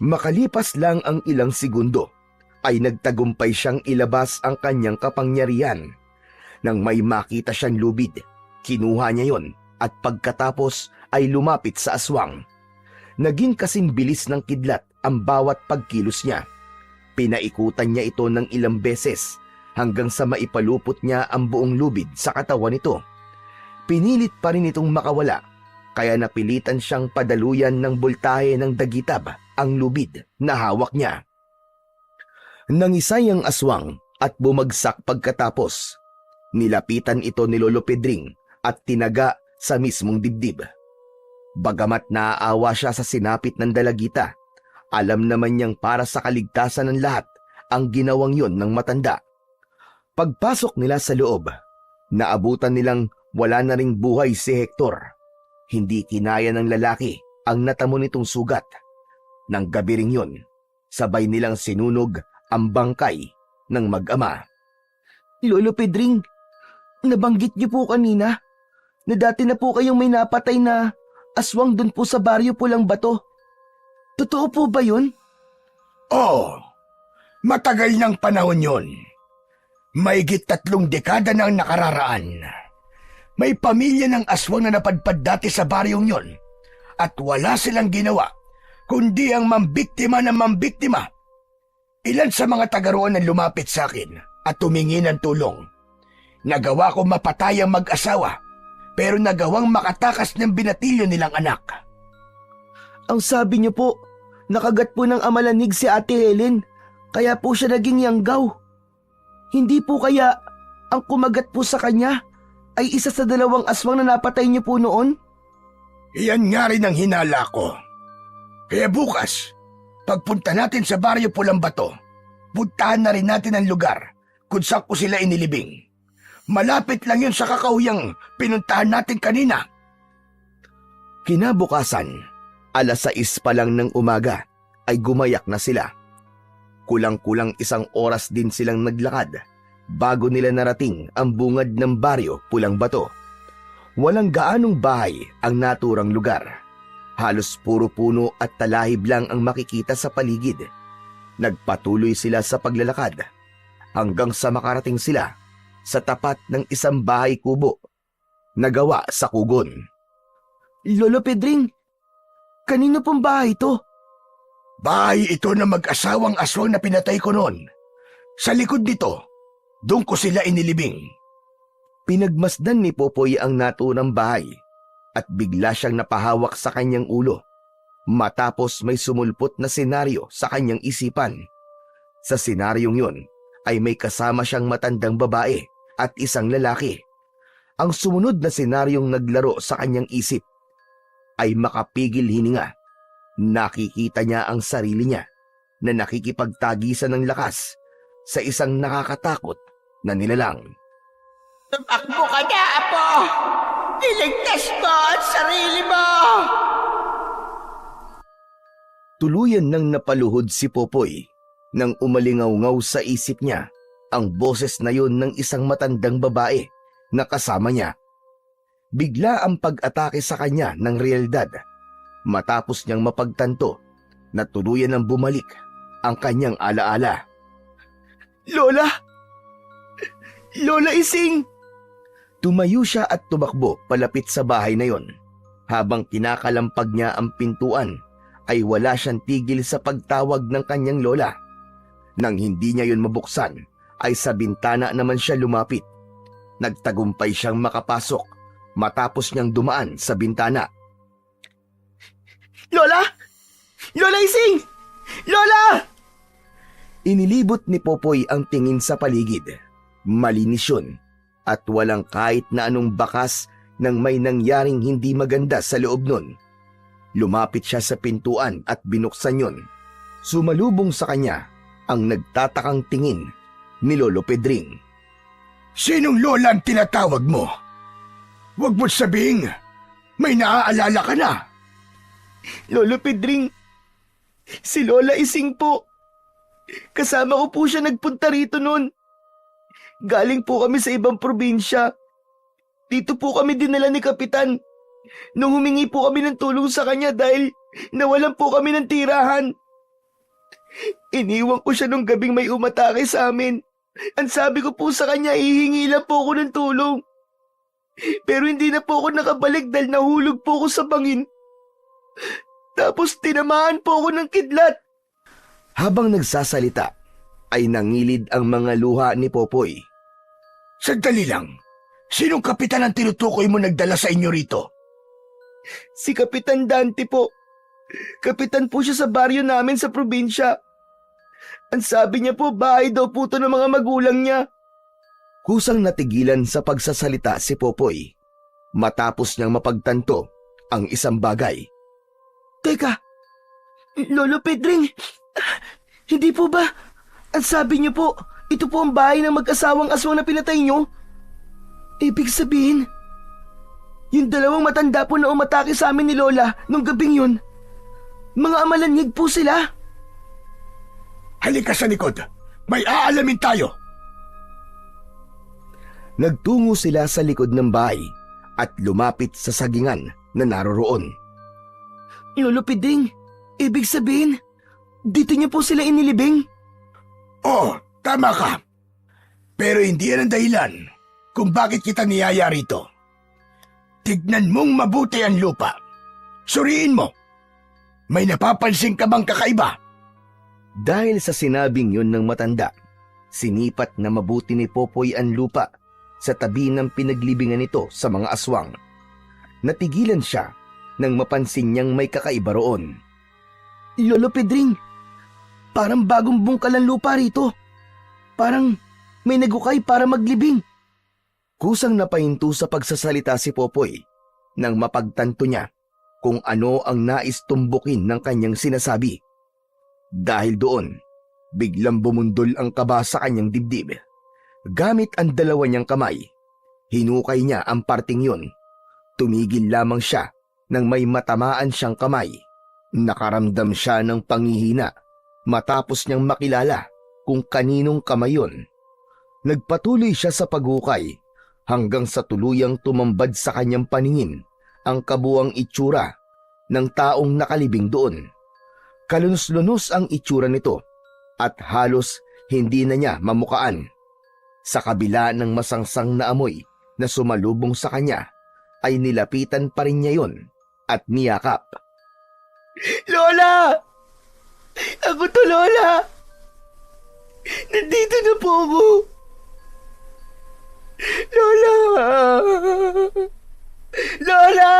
Makalipas lang ang ilang segundo, ay nagtagumpay siyang ilabas ang kanyang kapangyarihan. Nang may makita siyang lubid, kinuha niya yon at pagkatapos ay lumapit sa aswang. Naging kasing bilis ng kidlat ang bawat pagkilos niya. Pinaikutan niya ito ng ilang beses hanggang sa maipalupot niya ang buong lubid sa katawan nito. Pinilit pa rin itong makawala, kaya napilitan siyang padaluyan ng boltahe ng dagitab ang lubid na hawak niya. Nangisay ang aswang at bumagsak pagkatapos. Nilapitan ito ni Lolo Pedring at tinaga sa mismong dibdib. Bagamat naaawa siya sa sinapit ng dalagita, alam naman niyang para sa kaligtasan ng lahat ang ginawang yon ng matanda. Pagpasok nila sa loob, naabutan nilang wala na ring buhay si Hector. Hindi kinaya ng lalaki ang natamo nitong sugat. Nang gabi ring yun, sabay nilang sinunog ang bangkay ng mag-ama. Lolo Pedring, nabanggit niyo po kanina na dati na po kayong may napatay na aswang dun po sa baryo Pulang Bato. Totoo po ba yun? Oo, matagal ng panahon yon. Mahigit 3 dekada na ang nakararaan. May pamilya ng aswang na napadpad dati sa baryong yon at wala silang ginawa kundi ang mambiktima ng mambiktima. Ilan sa mga taga roon ang lumapit sa akin at tumingi ng tulong. Nagawa ko mapatay ang mag-asawa pero nagawang makatakas ng binatilyo nilang anak. Ang sabi niyo po, nakagat po ng amalanig si Ate Helen, kaya po siya naging yanggaw. Hindi po kaya ang kumagat po sa kanya ay isa sa 2 aswang na napatay niyo po noon? Iyan nga rin ang hinala ko. Kaya bukas, pagpunta natin sa baryo Pulang Bato, puntahan na rin natin ang lugar kung saan ko sila inilibing. Malapit lang yun sa kakahuyang pinuntahan natin kanina. Kinabukasan, 6:00 pa lang ng umaga ay gumayak na sila. Kulang-kulang 1 oras din silang naglakad bago nila narating ang bungad ng baryo Pulang Bato. Walang gaanong bahay ang naturang lugar. Halos puro puno at talahib lang ang makikita sa paligid. Nagpatuloy sila sa paglalakad hanggang sa makarating sila sa tapat ng isang bahay kubo na gawa sa kugon. Lolo Pedring, kanino pong bahay ito? Bahay ito na mag-asawang aswang na pinatay ko noon. Sa likod nito, doon ko sila inilibing. Pinagmasdan ni Popoy ang naturang bahay at bigla siyang napahawak sa kanyang ulo matapos may sumulpot na senaryo sa kanyang isipan. Sa senaryong yun ay may kasama siyang matandang babae at isang lalaki. Ang sumunod na senaryong naglaro sa kanyang isip ay makapigil hininga. Nakikita niya ang sarili niya na nakikipagtagisan ng lakas sa isang nakakatakot na nilalang. Tumakbo ka na, Apo! Iligtas mo ang sarili mo! Tuluyan nang napaluhod si Popoy nang umalingaw-ngaw sa isip niya ang boses na yun ng isang matandang babae na kasama niya. Bigla ang pag-atake sa kanya ng realidad matapos niyang mapagtanto na tuluyan ng bumalik ang kanyang alaala. Lola! Lola Ising! Tumayo siya at tumakbo palapit sa bahay na yon. Habang kinakalampag niya ang pintuan ay wala siyang tigil sa pagtawag ng kanyang lola. Nang hindi niya yun mabuksan ay sa bintana naman siya lumapit. Nagtagumpay siyang makapasok matapos niyang dumaan sa bintana. Lola! Lola Ising! Lola! Inilibot ni Popoy ang tingin sa paligid. Malinis yun at walang kahit na anong bakas ng may nangyaring hindi maganda sa loob nun. Lumapit siya sa pintuan at binuksan yun. Sumalubong sa kanya ang nagtatakang tingin ni Lolo Pedring. Sinong lola ang tinatawag mo? Huwag mo't sabihing may naaalala ka na. Lolo Pedring, si Lola Ising po. Kasama ko po siya nagpunta rito noon. Galing po kami sa ibang probinsya. Dito po kami dinala ni Kapitan. Nung humingi po kami ng tulong sa kanya dahil nawalan po kami ng tirahan. Iniwan ko siya nung gabing may umatake sa amin. Ang sabi ko po sa kanya, hihingi lang po ako ng tulong. Pero hindi na po ako nakabalik dahil nahulog po ako sa bangin. Tapos tinamaan po ako ng kidlat. Habang nagsasalita, ay nangilid ang mga luha ni Popoy. Sandali lang. Sinong kapitan ang tinutukoy mo nagdala sa inyo rito? Si Kapitan Dante po. Kapitan po siya sa baryo namin sa probinsya. Ang sabi niya po, bahay daw po to ng mga magulang niya. Kusang natigilan sa pagsasalita si Popoy matapos niyang mapagtanto ang isang bagay. Teka, Lolo Pedring, hindi po ba? Ang sabi niyo po, ito po ang bahay ng mag-asawang aswang na pinatay niyo? Ibig sabihin, yung dalawang matanda po na umatake sa amin ni Lola nung gabing yun, mga amalanyig po sila. Halika sa likod. May aalamin tayo. Nagtungo sila sa likod ng bahay at lumapit sa sagingan na naroroon. Lolo Pedring, ibig sabihin, dito niyo po sila inilibing? Oo, tama ka. Pero hindi yan ang dahilan kung bakit kita niyaya rito. Tignan mong mabuti ang lupa. Suriin mo. May napapansin ka bang kakaiba? Dahil sa sinabing yun ng matanda, sinipat na mabuti ni Popoy ang lupa sa tabi ng pinaglibingan nito sa mga aswang. Natigilan siya nang mapansin niyang may kakaiba roon. Lolo Pedring, parang bagong bungkal ang lupa rito. Parang may nagukay para maglibing. Kusang napahinto sa pagsasalita si Popoy nang mapagtanto niya kung ano ang nais tumbukin ng kanyang sinasabi. Dahil doon, biglang bumundol ang kaba sa kanyang dibdib. Gamit ang dalawa niyang kamay, hinukay niya ang parting yun. Tumigil lamang siya nang may matamaan siyang kamay. Nakaramdam siya ng panghihina matapos niyang makilala kung kaninong kamay yun. Nagpatuloy siya sa paghukay hanggang sa tuluyang tumambad sa kanyang paningin ang kabuwang itsura ng taong nakalibing doon. Kalunos-lunos ang itsura nito at halos hindi na niya mamukaan. Sa kabila ng masangsang na amoy na sumalubong sa kanya, ay nilapitan pa rin niya yun at niyakap. Lola! Ako to, Lola! Nandito na po ako! Lola! Lola!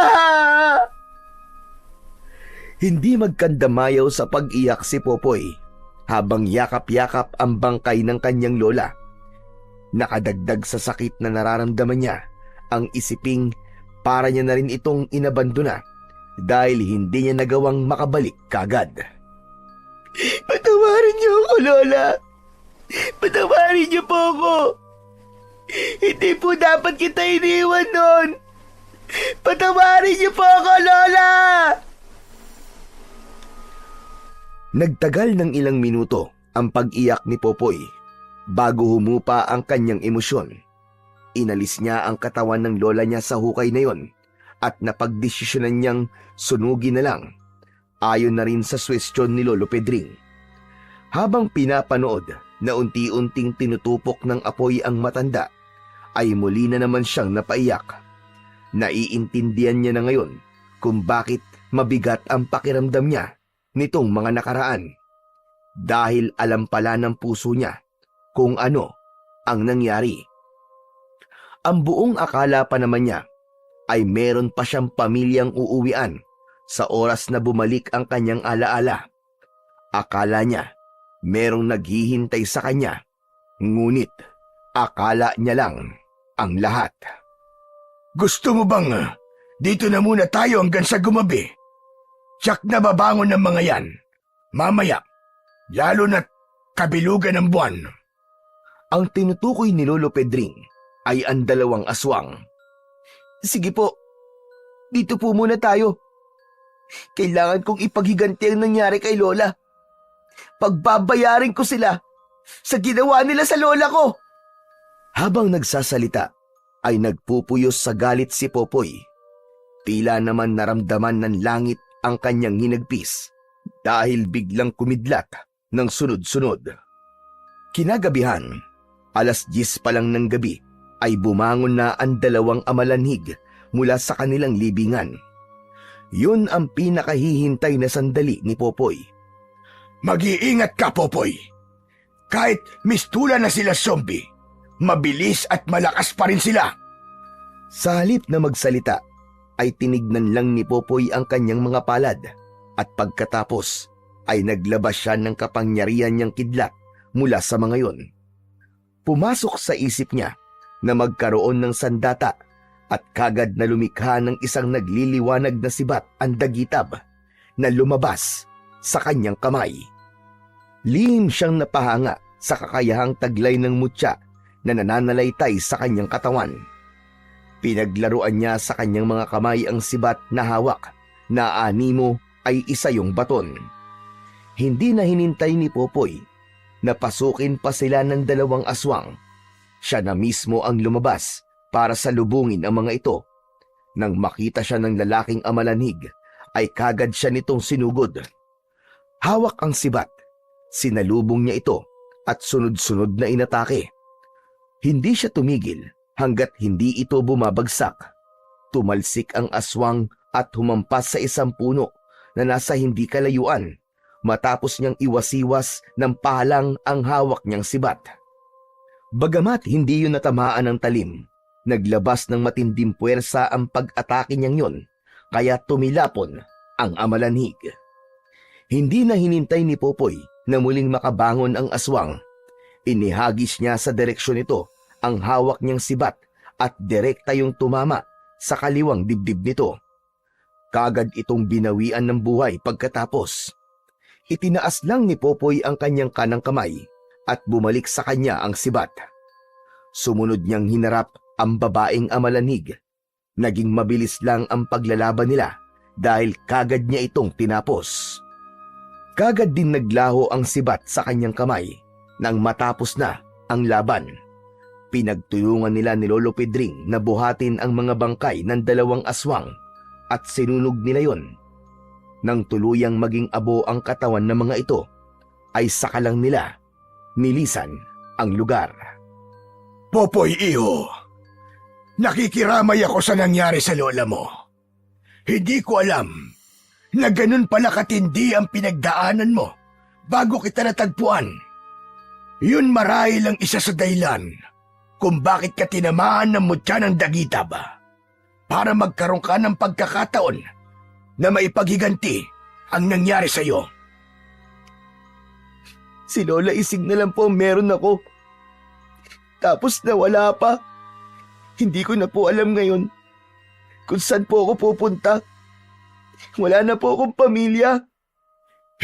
Hindi magkandamayaw sa pag-iyak si Popoy habang yakap-yakap ang bangkay ng kanyang lola. Nakadagdag sa sakit na nararamdaman niya ang isiping para niya na rin itong inabandona dahil hindi niya nagawang makabalik kagad. Patawarin niyo ako, Lola! Patawarin niyo po ako! Hindi po dapat kita iniwan noon! Patawarin niyo po ako, Lola! Nagtagal ng ilang minuto ang pag-iyak ni Popoy bago humupa ang kanyang emosyon. Inalis niya ang katawan ng lola niya sa hukay na yon at napagdesisyonan niyang sunugin na lang, ayon na rin sa suwestyon ni Lolo Pedring. Habang pinapanood na unti-unting tinutupok ng apoy ang matanda, ay muli na naman siyang napaiyak. Naiintindihan niya na ngayon kung bakit mabigat ang pakiramdam niya nitong mga nakaraan. Dahil alam pala ng puso niya kung ano ang nangyari. Ang buong akala pa naman niya ay meron pa siyang pamilyang uuwian sa oras na bumalik ang kanyang alaala. Akala niya merong naghihintay sa kanya, ngunit akala niya lang ang lahat. Gusto mo bang dito na muna tayo hanggang sa gumabi? Tiyak na babangon ng mga yan. Mamaya, lalo na't kabilugan ng buwan. Ang tinutukoy ni Lolo Pedring ay ang dalawang aswang. Sige po, dito po muna tayo. Kailangan kong ipaghiganti ang nangyari kay Lola. Pagbabayarin ko sila sa ginawa nila sa lola ko. Habang nagsasalita, ay nagpupuyos sa galit si Popoy. Tila naman naramdaman ng langit ang kanyang hinagpis dahil biglang kumidlat ng sunod-sunod. Kinagabihan, 10:00 pa lang ng gabi ay bumangon na ang dalawang amalanhig mula sa kanilang libingan. Yun ang pinakahihintay na sandali ni Popoy. Mag-iingat ka, Popoy. Kahit mistula na sila zombie, mabilis at malakas pa rin sila. Sa halip na magsalita, ay tinignan lang ni Popoy ang kanyang mga palad at pagkatapos ay naglabas siya ng kapangyarihan niyang kidlat mula sa mga yon. Pumasok sa isip niya na magkaroon ng sandata at kagad na lumikha ng isang nagliliwanag na sibat ang dagitab na lumabas sa kanyang kamay. Lihim siyang napahanga sa kakayahang taglay ng mutya na nananalaytay sa kanyang katawan. Pinaglaruan niya sa kanyang mga kamay ang sibat na hawak na animo ay isa yung baton. Hindi na hinintay ni Popoy na pasukin pa sila ng dalawang aswang. Siya na mismo ang lumabas para salubungin ang mga ito. Nang makita siya ng lalaking amalanhig, ay kagad siya nitong sinugod. Hawak ang sibat, sinalubong niya ito at sunod-sunod na inatake. Hindi siya tumigil hanggat hindi ito bumabagsak. Tumalsik ang aswang at humampas sa isang puno na nasa hindi kalayuan matapos niyang iwasiwas ng palang ang hawak niyang sibat. Bagamat hindi yun natamaan ng talim, naglabas ng matinding puwersa ang pag-atake niyang yon, kaya tumilapon ang amalanhig. Hindi na hinintay ni Popoy na muling makabangon ang aswang. Inihagis niya sa direksyon nito ang hawak niyang sibat at direkta yung tumama sa kaliwang dibdib nito. Kagad itong binawian ng buhay pagkatapos. Itinaas lang ni Popoy ang kanyang kanang kamay at bumalik sa kanya ang sibat. Sumunod niyang hinarap ang babaeng amalanhig. Naging mabilis lang ang paglalaban nila dahil kagad niya itong tinapos. Kagad din naglaho ang sibat sa kanyang kamay nang matapos na ang laban. Pinagtulungan nila ni Lolo Pedring na buhatin ang mga bangkay ng dalawang aswang at sinunog nila yon. Nang tuluyang maging abo ang katawan ng mga ito, ay saka lang nila nilisan ang lugar. Popoy, iho. Nakikiramay ako sa nangyari sa lola mo. Hindi ko alam na ganun pala katindi ang pinagdaanan mo bago kita natagpuan. Yun marahil ang isa sa dahilan kung bakit ka tinamaan ng mutya ng dagitab para magkaroon ka ng pagkakataon na maipaghiganti ang nangyari sa iyo. Si Lola Isig na lang po meron ako. Tapos nawala pa. Hindi ko na po alam ngayon kung saan po ako pupunta. Wala na po akong pamilya.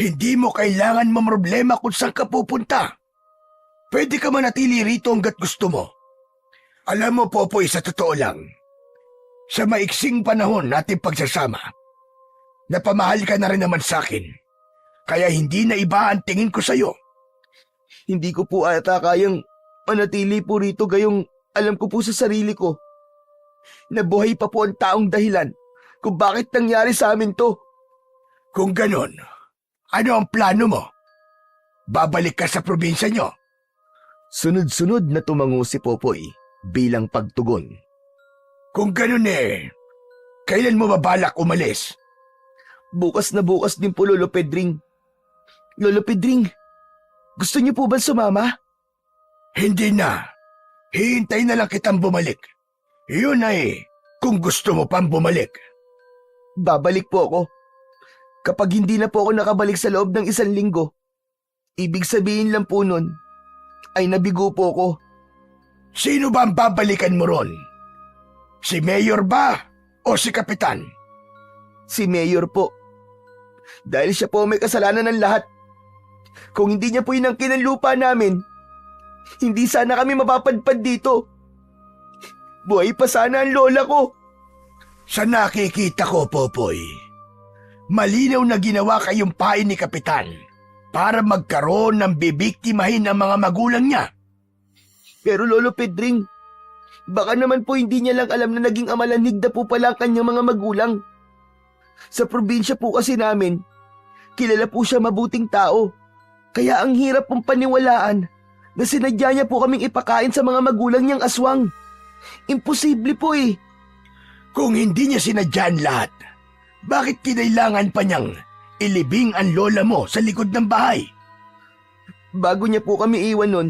Hindi mo kailangan mamroblema kung saan ka pupunta. Pwede ka manatili rito hanggat gusto mo. Alam mo, Popoy, sa totoo lang, sa maiksing panahon natin pagsasama, napamahal ka na rin naman sa akin, kaya hindi na iba ang tingin ko sa'yo. Hindi ko po ata kayang manatili po rito gayong alam ko po sa sarili ko. Nabuhay pa po ang taong dahilan kung bakit nangyari sa amin to. Kung ganon, ano ang plano mo? Babalik ka sa probinsya nyo? Sunod-sunod na tumango si Popoy bilang pagtugon. Kung ganon kailan mo mabalak umalis? Bukas na bukas din po, Lolo Pedring. Lolo Pedring, gusto niyo po ba sumama? Hindi na. Hihintay na lang kitang bumalik. Yun ay kung gusto mo pang bumalik. Babalik po ako. Kapag hindi na po ako nakabalik sa loob ng 1 linggo, ibig sabihin lang po nun, ay nabigo po ako. Sino ba ang babalikan mo ron? Si Mayor ba o si Kapitan? Si Mayor po. Dahil siya po may kasalanan ng lahat. Kung hindi niya po inangkin ang lupa namin, hindi sana kami mapapadpad dito. Buhay pa sana ang lola ko. Sa nakikita ko, Popoy, malinaw na ginawa kayong pain ni Kapitan para magkaroon ng bibiktimahin ang mga magulang niya. Pero Lolo Pedring, baka naman po hindi niya lang alam na naging amalanhig na po pala ang kanyang mga magulang. Sa probinsya po kasi namin, kilala po siya mabuting tao. Kaya ang hirap pong paniwalaan na sinadya niya po kaming ipakain sa mga magulang niyang aswang. Imposible po eh. Kung hindi niya sinadya ang lahat, bakit kinailangan pa niyang ilibing ang lola mo sa likod ng bahay? Bago niya po kami iwan nun,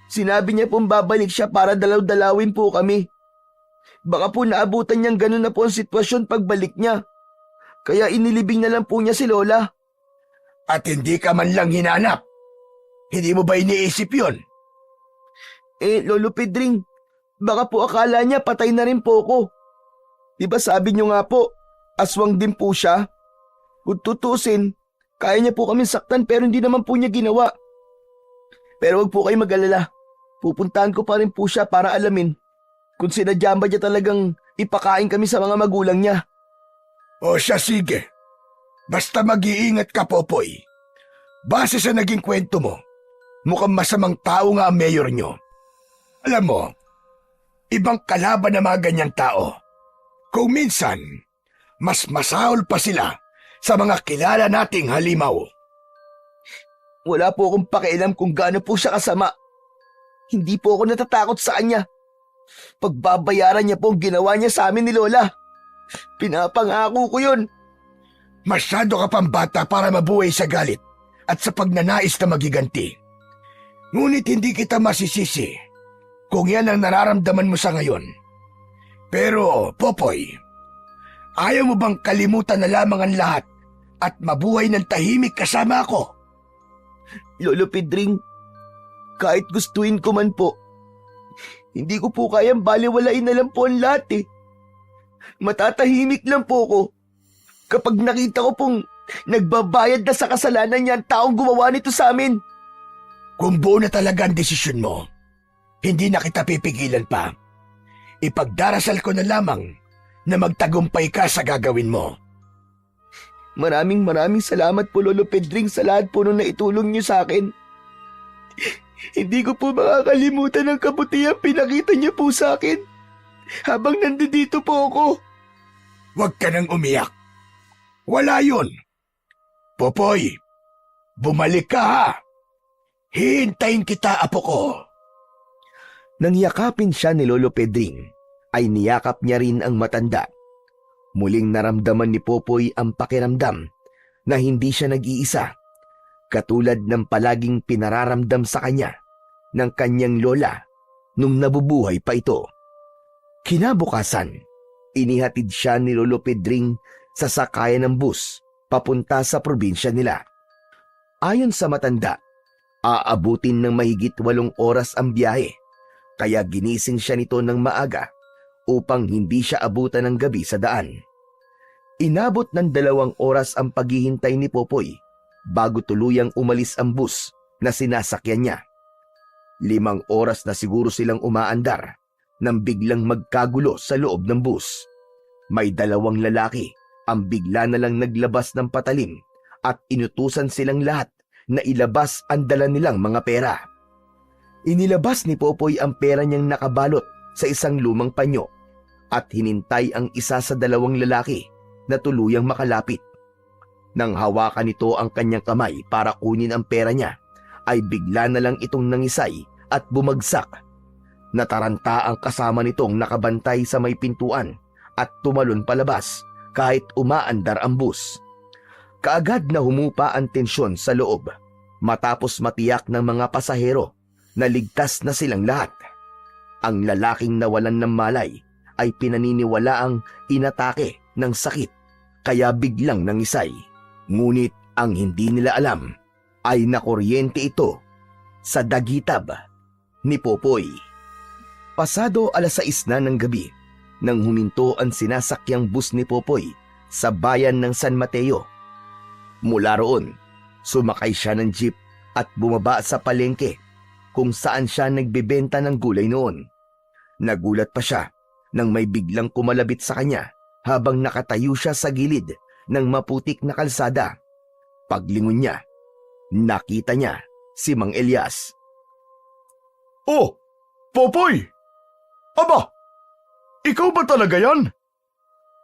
sinabi niya pong babalik siya para dalaw-dalawin po kami. Baka po naabutan niyang ganun na po ang sitwasyon pagbalik niya. Kaya inilibing na lang po niya si Lola. At hindi ka man lang hinanap. Hindi mo ba iniisip yun? Lolo Pedring, baka po akala niya patay na rin po ako. Diba sabi niyo nga po, aswang din po siya? Kung tutusin, kaya niya po kami saktan pero hindi naman po niya ginawa. Pero wag po kayo mag-alala. Pupuntahan ko pa rin po siya para alamin kung sinadya ba niya talagang ipakain kami sa mga magulang niya. O siya, sige. Basta mag-iingat ka, Popoy. Base sa naging kwento mo, mukhang masamang tao nga ang mayor nyo. Alam mo, ibang kalaban na mga ganyang tao. Kung minsan, mas masahol pa sila sa mga kilala nating halimaw. Wala po akong pakialam kung gaano po siya kasama. Hindi po ako natatakot sa kanya. Pagbabayaran niya po ang ginawa niya sa amin ni Lola. Pinapangako ko yun. Masyado ka pang bata para mabuhay sa galit at sa pagnanais na magiganti. Ngunit hindi kita masisisi kung yan ang nararamdaman mo sa ngayon. Pero, Popoy, ayaw mo bang kalimutan na lamang ang lahat at mabuhay ng tahimik kasama ako? Lolo Pedring, kahit gustuin ko man po, hindi ko po kayang baliwalain na lang po ang lahat eh. Matatahimik lang po ko kapag nakita ko pong nagbabayad na sa kasalanan niya ang taong gumawa nito sa amin. Kung buo na talaga ang desisyon mo, hindi na kita pipigilan pa. Ipagdarasal ko na lamang na magtagumpay ka sa gagawin mo. Maraming salamat po Lolo Pedring sa lahat po nung naitulong niyo sa akin. Hindi ko po makakalimutan ang kabutihan pinakita niyo po sa akin habang nandito po ako. Huwag ka nang umiyak. Wala yun. Popoy, bumalik ka ha. Hihintayin kita, apo ko. Nang yakapin siya ni Lolo Pedring, ay niyakap niya rin ang matanda. Muling naramdaman ni Popoy ang pakiramdam na hindi siya nag-iisa, katulad ng palaging pinararamdam sa kanya ng kanyang lola nung nabubuhay pa ito. Kinabukasan, inihatid siya ni Lolo Pedring sa sakayan ng bus papunta sa probinsya nila. Ayon sa matanda, aabutin ng mahigit 8 oras ang biyahe, kaya ginising siya nito ng maaga upang hindi siya abutan ng gabi sa daan. Inabot ng 2 oras ang paghihintay ni Popoy bago tuluyang umalis ang bus na sinasakyan niya. 5 oras na siguro silang umaandar nang biglang magkagulo sa loob ng bus. May 2 lalaki ang bigla na lang naglabas ng patalim at inutusan silang lahat na ilabas ang dala nilang mga pera. Inilabas ni Popoy ang pera niyang nakabalot sa isang lumang panyo at hinintay ang isa sa 2 lalaki na tuluyang makalapit. Nang hawakan nito ang kanyang kamay para kunin ang pera niya, ay bigla na lang itong nangisay at bumagsak. Nataranta ang kasama nitong nakabantay sa may pintuan at tumalon palabas kahit umaandar ang bus. Kaagad na humupa ang tensyon sa loob matapos matiyak ng mga pasahero na ligtas na silang lahat. Ang lalaking nawalan ng malay ay pinaniniwalaang inatake ng sakit kaya biglang nangisay. Ngunit ang hindi nila alam ay nakuryente ito sa dagitab ni Popoy. Pasado 6:00 na ng gabi nang huminto ang sinasakyang bus ni Popoy sa bayan ng San Mateo. Mula roon, sumakay siya ng jeep at bumaba sa palengke kung saan siya nagbebenta ng gulay noon. Nagulat pa siya nang may biglang kumalabit sa kanya habang nakatayo siya sa gilid ng maputik na kalsada. Paglingon niya, nakita niya si Mang Elias. Oh, Popoy! Aba, ikaw ba talaga yan?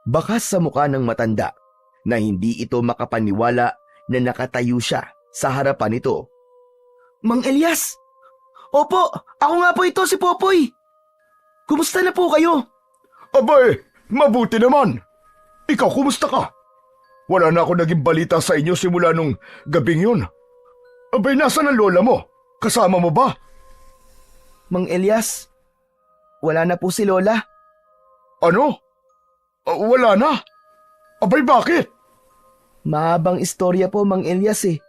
Bakas sa mukha ng matanda na hindi ito makapaniwala na nakatayo siya sa harapan nito. Mang Elias! Opo, ako nga po ito si Popoy. Kumusta na po kayo? Abay, mabuti naman. Ikaw, kumusta ka? Wala na ako naging balita sa inyo simula nung gabing yun. Abay, nasaan ang lola mo? Kasama mo ba? Mang Elias, wala na po si Lola. Ano? Wala na? Abay, bakit? Mahabang istorya po, Mang Elias eh.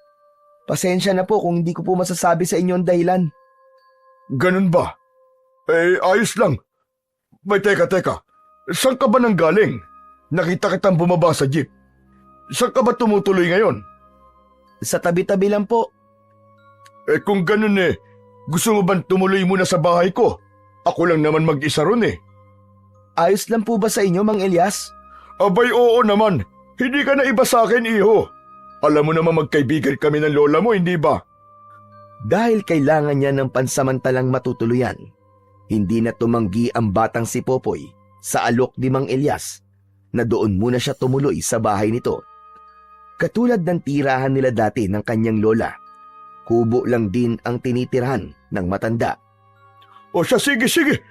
Pasensya na po kung hindi ko po masasabi sa inyo ang dahilan. Ganun ba? Eh, ayos lang. May teka. Saan ka ba nang galing? Nakita kitang bumaba sa jeep. Saan ka ba tumutuloy ngayon? Sa tabi-tabi lang po. Eh kung ganun gusto mo bang tumuloy muna sa bahay ko? Ako lang naman mag-isa ron eh. Ayos lang po ba sa inyo, Mang Elias? Abay, oo naman. Hindi ka na iba sa akin, iho. Alam mo naman magkaibigan kami ng lola mo, hindi ba? Dahil kailangan niya ng pansamantalang matutuluyan, hindi na tumanggi ang batang si Popoy sa alok ni Mang Elias na doon muna siya tumuloy sa bahay nito. Katulad ng tirahan nila dati ng kanyang lola, kubo lang din ang tinitirahan ng matanda. O siya, sige.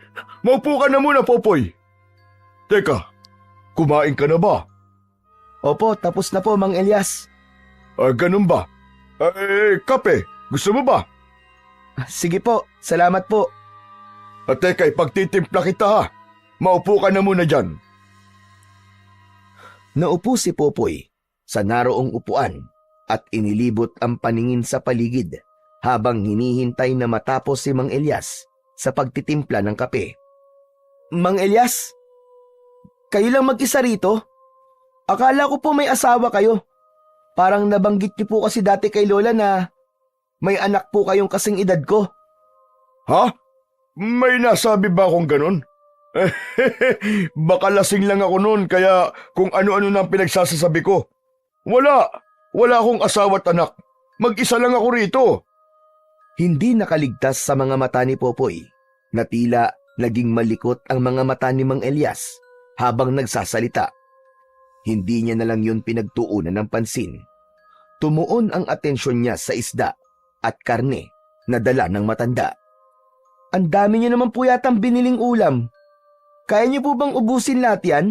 Maupo ka na muna, Popoy. Teka, kumain ka na ba? Opo, tapos na po, Mang Elias. Ganun ba? Kape, gusto mo ba? Sige po, salamat po. Teka, ipagtitimpla kita ha. Maupo ka na muna dyan. Naupo si Popoy sa naroong upuan at inilibot ang paningin sa paligid habang hinihintay na matapos si Mang Elias sa pagtitimpla ng kape. Mang Elias, kayo lang mag-isa rito? Akala ko po may asawa kayo. Parang nabanggit niyo po kasi dati kay Lola na may anak po kayong kasing edad ko. Ha? May nasabi ba akong ganun? Baka lasing lang ako noon kaya kung ano-ano na ang pinagsasasabi ko. Wala akong asawa't anak. Mag-isa lang ako rito. Hindi nakaligtas sa mga mata ni Popoy na tila naging malikot ang mga mata ni Mang Elias habang nagsasalita. Hindi niya na lang yun pinagtuunan ng pansin. Tumuon ang atensyon niya sa isda at karne na dala ng matanda. Ang dami niyo naman po yatang biniling ulam. Kaya niyo po bang ubusin lahat yan?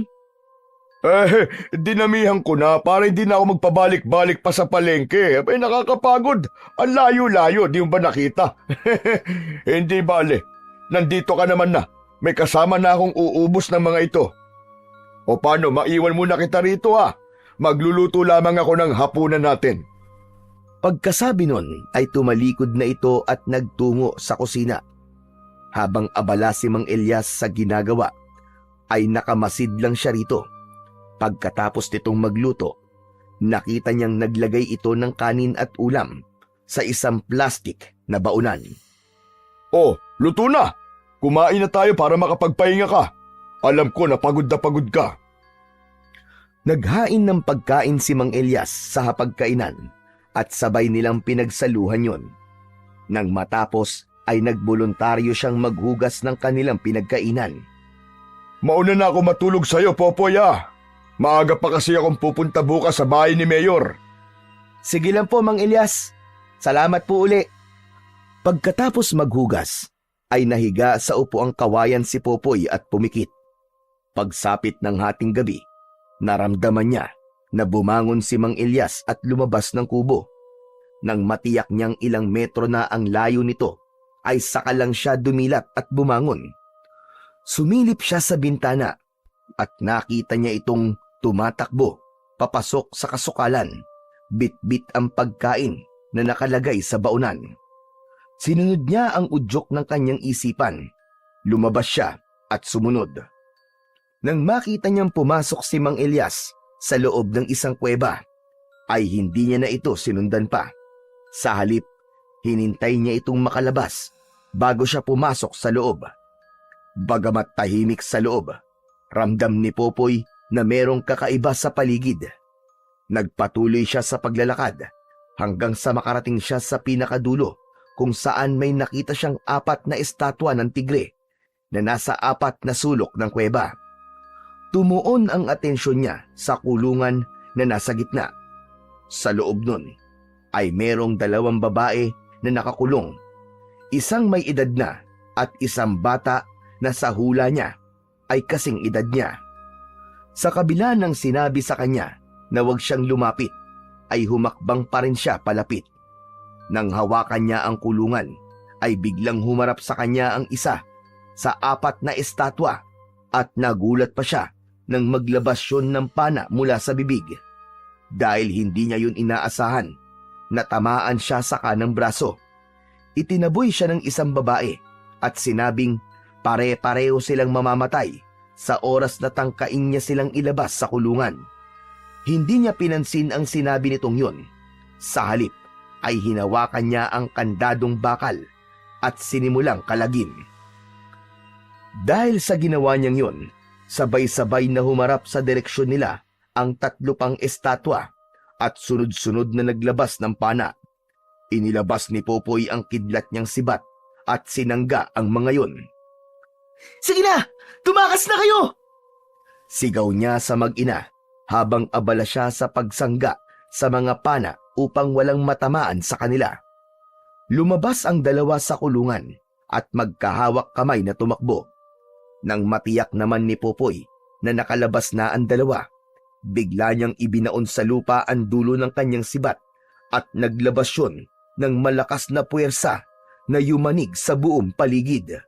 Dinamihan ko na para hindi na ako magpabalik-balik pa sa palengke. Nakakapagod. Ang layo-layo, di mo ba nakita? Hindi bale. Nandito ka naman na. May kasama na akong uubos ng mga ito. O paano, maiwan muna kita rito ha. Magluluto lamang ako ng hapunan natin. Pagkasabi nun ay tumalikod na ito at nagtungo sa kusina. Habang abala si Mang Elias sa ginagawa, ay nakamasid lang siya rito. Pagkatapos nitong magluto, nakita niyang naglagay ito ng kanin at ulam sa isang plastik na baunan. Oh, luto na! Kumain na tayo para makapagpahinga ka. Alam ko na pagod ka. Naghain ng pagkain si Mang Elias sa hapagkainan at sabay nilang pinagsaluhan yon. Nang matapos ay nagboluntaryo siyang maghugas ng kanilang pinagkainan. Mauna na ako matulog sa'yo, Popoy ah. Maaga pa kasi akong pupunta bukas sa bahay ni Mayor. Sige lang po, Mang Elias. Salamat po uli. Pagkatapos maghugas, ay nahiga sa upuang kawayan si Popoy at pumikit. Pagsapit ng hating gabi, naramdaman niya na bumangon si Mang Elias at lumabas ng kubo. Nang matiyak niyang ilang metro na ang layo nito, ay saka lang siya dumilat at bumangon. Sumilip siya sa bintana at nakita niya itong tumatakbo papasok sa kasukalan, bit-bit ang pagkain na nakalagay sa baunan. Sinunod niya ang udyok ng kanyang isipan. Lumabas siya at sumunod. Nang makita niyang pumasok si Mang Elias sa loob ng isang kuweba, ay hindi niya na ito sinundan pa. Sa halip, hinintay niya itong makalabas bago siya pumasok sa loob. Bagamat tahimik sa loob, ramdam ni Popoy na merong kakaiba sa paligid. Nagpatuloy siya sa paglalakad hanggang sa makarating siya sa pinakadulo kung saan may nakita siyang 4 na estatwa ng tigre na nasa 4 na sulok ng kuweba. Tumuon ang atensyon niya sa kulungan na nasa gitna. Sa loob nun ay merong 2 babae na nakakulong, isang may edad na at isang bata na sa hula niya ay kasing edad niya. Sa kabila ng sinabi sa kanya na huwag siyang lumapit, ay humakbang pa rin siya palapit. Nang hawakan niya ang kulungan, ay biglang humarap sa kanya ang isa sa 4 na estatwa at nagulat pa siya nang maglabas yun ng pana mula sa bibig. Dahil hindi niya yun inaasahan, natamaan siya sa kanang braso. Itinaboy siya ng isang babae at sinabing pare-pareho silang mamamatay sa oras na tangkain niya silang ilabas sa kulungan. Hindi niya pinansin ang sinabi nitong yun. Sa halip ay hinawakan niya ang kandadong bakal at sinimulang kalagin. Dahil sa ginawa niyang yun, sabay-sabay na humarap sa direksyon nila ang 3 pang estatwa at sunod-sunod na naglabas ng pana. Inilabas ni Popoy ang kidlat niyang sibat at sinangga ang mga yun. Sige na! Tumakas na kayo! Sigaw niya sa mag-ina habang abala siya sa pagsangga sa mga pana upang walang matamaan sa kanila. Lumabas ang 2 sa kulungan at magkahawak kamay na tumakbo. Nang matiyak naman ni Popoy na nakalabas na ang 2, bigla niyang ibinaon sa lupa ang dulo ng kanyang sibat at naglabas yun ng malakas na puwersa na yumanig sa buong paligid.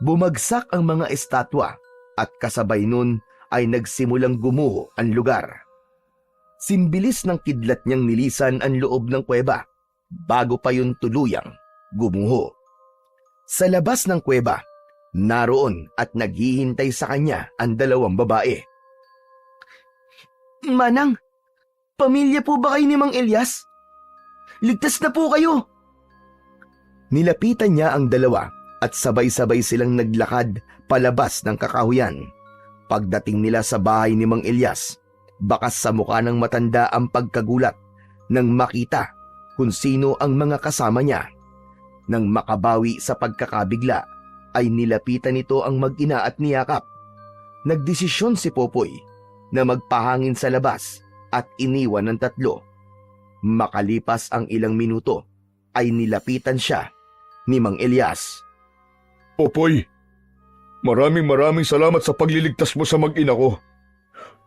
Bumagsak ang mga estatwa at kasabay nun ay nagsimulang gumuho ang lugar. Simbilis ng kidlat niyang nilisan ang loob ng kuweba bago pa yun tuluyang gumuho. Sa labas ng kuweba, naroon at naghihintay sa kanya ang 2 babae. Manang, pamilya po ba kayo ni Mang Elias? Ligtas na po kayo! Nilapitan niya ang 2 at sabay-sabay silang naglakad palabas ng kakahuyan. Pagdating nila sa bahay ni Mang Elias, bakas sa mukha ng matanda ang pagkagulat nang makita kung sino ang mga kasama niya. Nang makabawi sa pagkakabigla, ay nilapitan nito ang mag-ina at niyakap. Nagdesisyon si Popoy na magpahangin sa labas at iniwan ng 3. Makalipas ang ilang minuto, ay nilapitan siya ni Mang Elias. Popoy, maraming salamat sa pagliligtas mo sa mag-ina ko.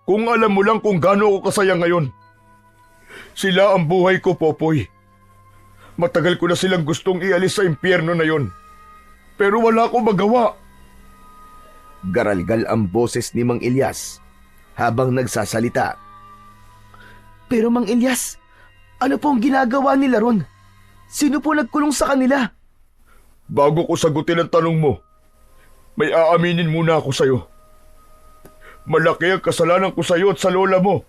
Kung alam mo lang kung gaano ako kasaya ngayon. Sila ang buhay ko, Popoy. Matagal ko na silang gustong ialis sa impyerno na yon. Pero wala akong magawa. Garalgal ang boses ni Mang Elias habang nagsasalita. Pero Mang Elias, ano pong ginagawa nila ron? Sino po nagkulong sa kanila? Bago ko sagutin ang tanong mo, may aaminin muna ako sa'yo. Malaki ang kasalanan ko sa'yo at sa lola mo.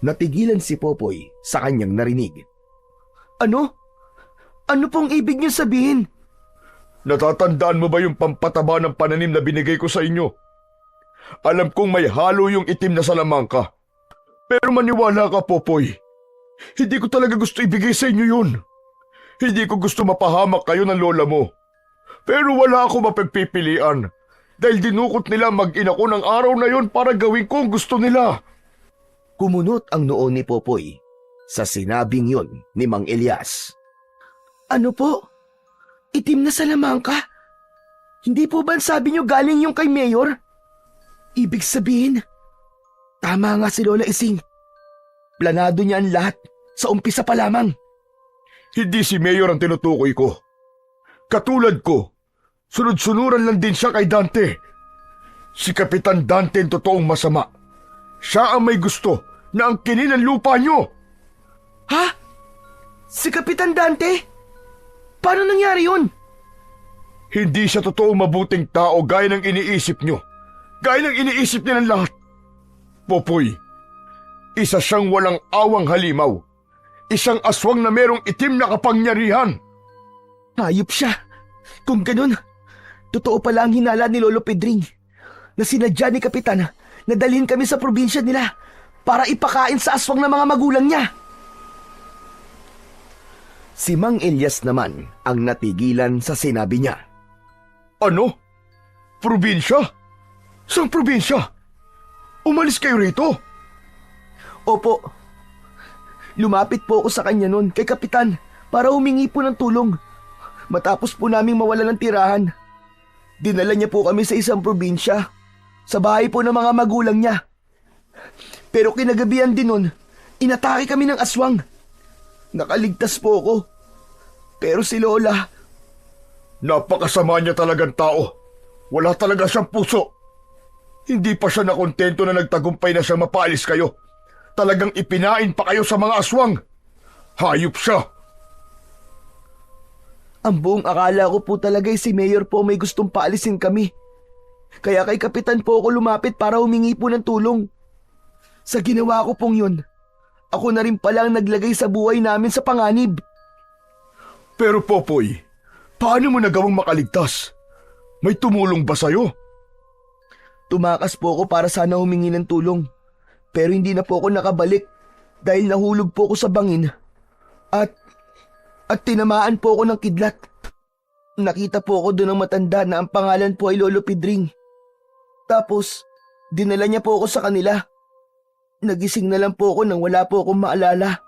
Natigilan si Popoy sa kanyang narinig. Ano? Ano pong ibig niyo sabihin? Natatandaan mo ba yung pampataba ng pananim na binigay ko sa inyo? Alam kong may halo yung itim na salamangka. Pero maniwala ka, Popoy. Hindi ko talaga gusto ibigay sa inyo yun. Hindi ko gusto mapahamak kayo ng lola mo. Pero wala ako mapagpipilian dahil dinukot nila mag-ina ko ng araw na yon para gawin ko ang gusto nila. Kumunot ang noo ni Popoy sa sinabing yon ni Mang Elias. Ano po? Itim na salamangka? Hindi po ba sabi niyo galing yung kay Mayor? Ibig sabihin, tama nga si Lola Ising. Planado niya ang lahat sa umpisa pa lamang. Hindi si Mayor ang tinutukoy ko. Katulad ko, sunod-sunuran lang din siya kay Dante. Si Kapitan Dante ang totoong masama. Siya ang may gusto na angkinin ang lupa niyo. Ha? Si Kapitan Dante? Paano nangyari yun? Hindi siya totoong mabuting tao gaya ng iniisip niyo. Gaya ng iniisip niya ng lahat. Popoy, isa siyang walang awang halimaw. Isang aswang na merong itim na kapangyarihan. Hayop siya. Kung ganun, totoo pala ang hinala ni Lolo Pedring na sinadya ni Kapitan na dalhin kami sa probinsya nila para ipakain sa aswang ng mga magulang niya. Si Mang Elias naman ang natigilan sa sinabi niya. Ano? Probinsya? Saan probinsya? Umalis kayo rito? Opo. Lumapit po ako sa kanya noon kay Kapitan para humingi po ng tulong. Matapos po naming mawala ng tirahan. Dinala niya po kami sa isang probinsya, sa bahay po ng mga magulang niya. Pero kinagabihan din nun, inatake kami ng aswang. Nakaligtas po ako. Pero si Lola, Napakasama niya talagang tao. Wala talaga siyang puso. Hindi pa siya nakontento na nagtagumpay na siya mapaalis kayo. Talagang ipinain pa kayo sa mga aswang. Hayop siya. ang buong akala ko po talaga si Mayor po may gustong paalisin kami. Kaya kay Kapitan po ako lumapit para humingi po ng tulong. Sa ginawa ko pong yun, ako na rin pala ang naglagay sa buhay namin sa panganib. Pero Popoy, paano mo nagawang makaligtas? May tumulong ba sa'yo? Tumakas po ako para sana humingi ng tulong. Pero hindi na po ako nakabalik dahil nahulog po ako sa bangin. At tinamaan po ako ng kidlat. Nakita po ako doon ng matanda na ang pangalan po ay Lolo Pidring. Tapos, dinala niya po ako sa kanila. Nagising na lang po ako nang wala po akong maalala.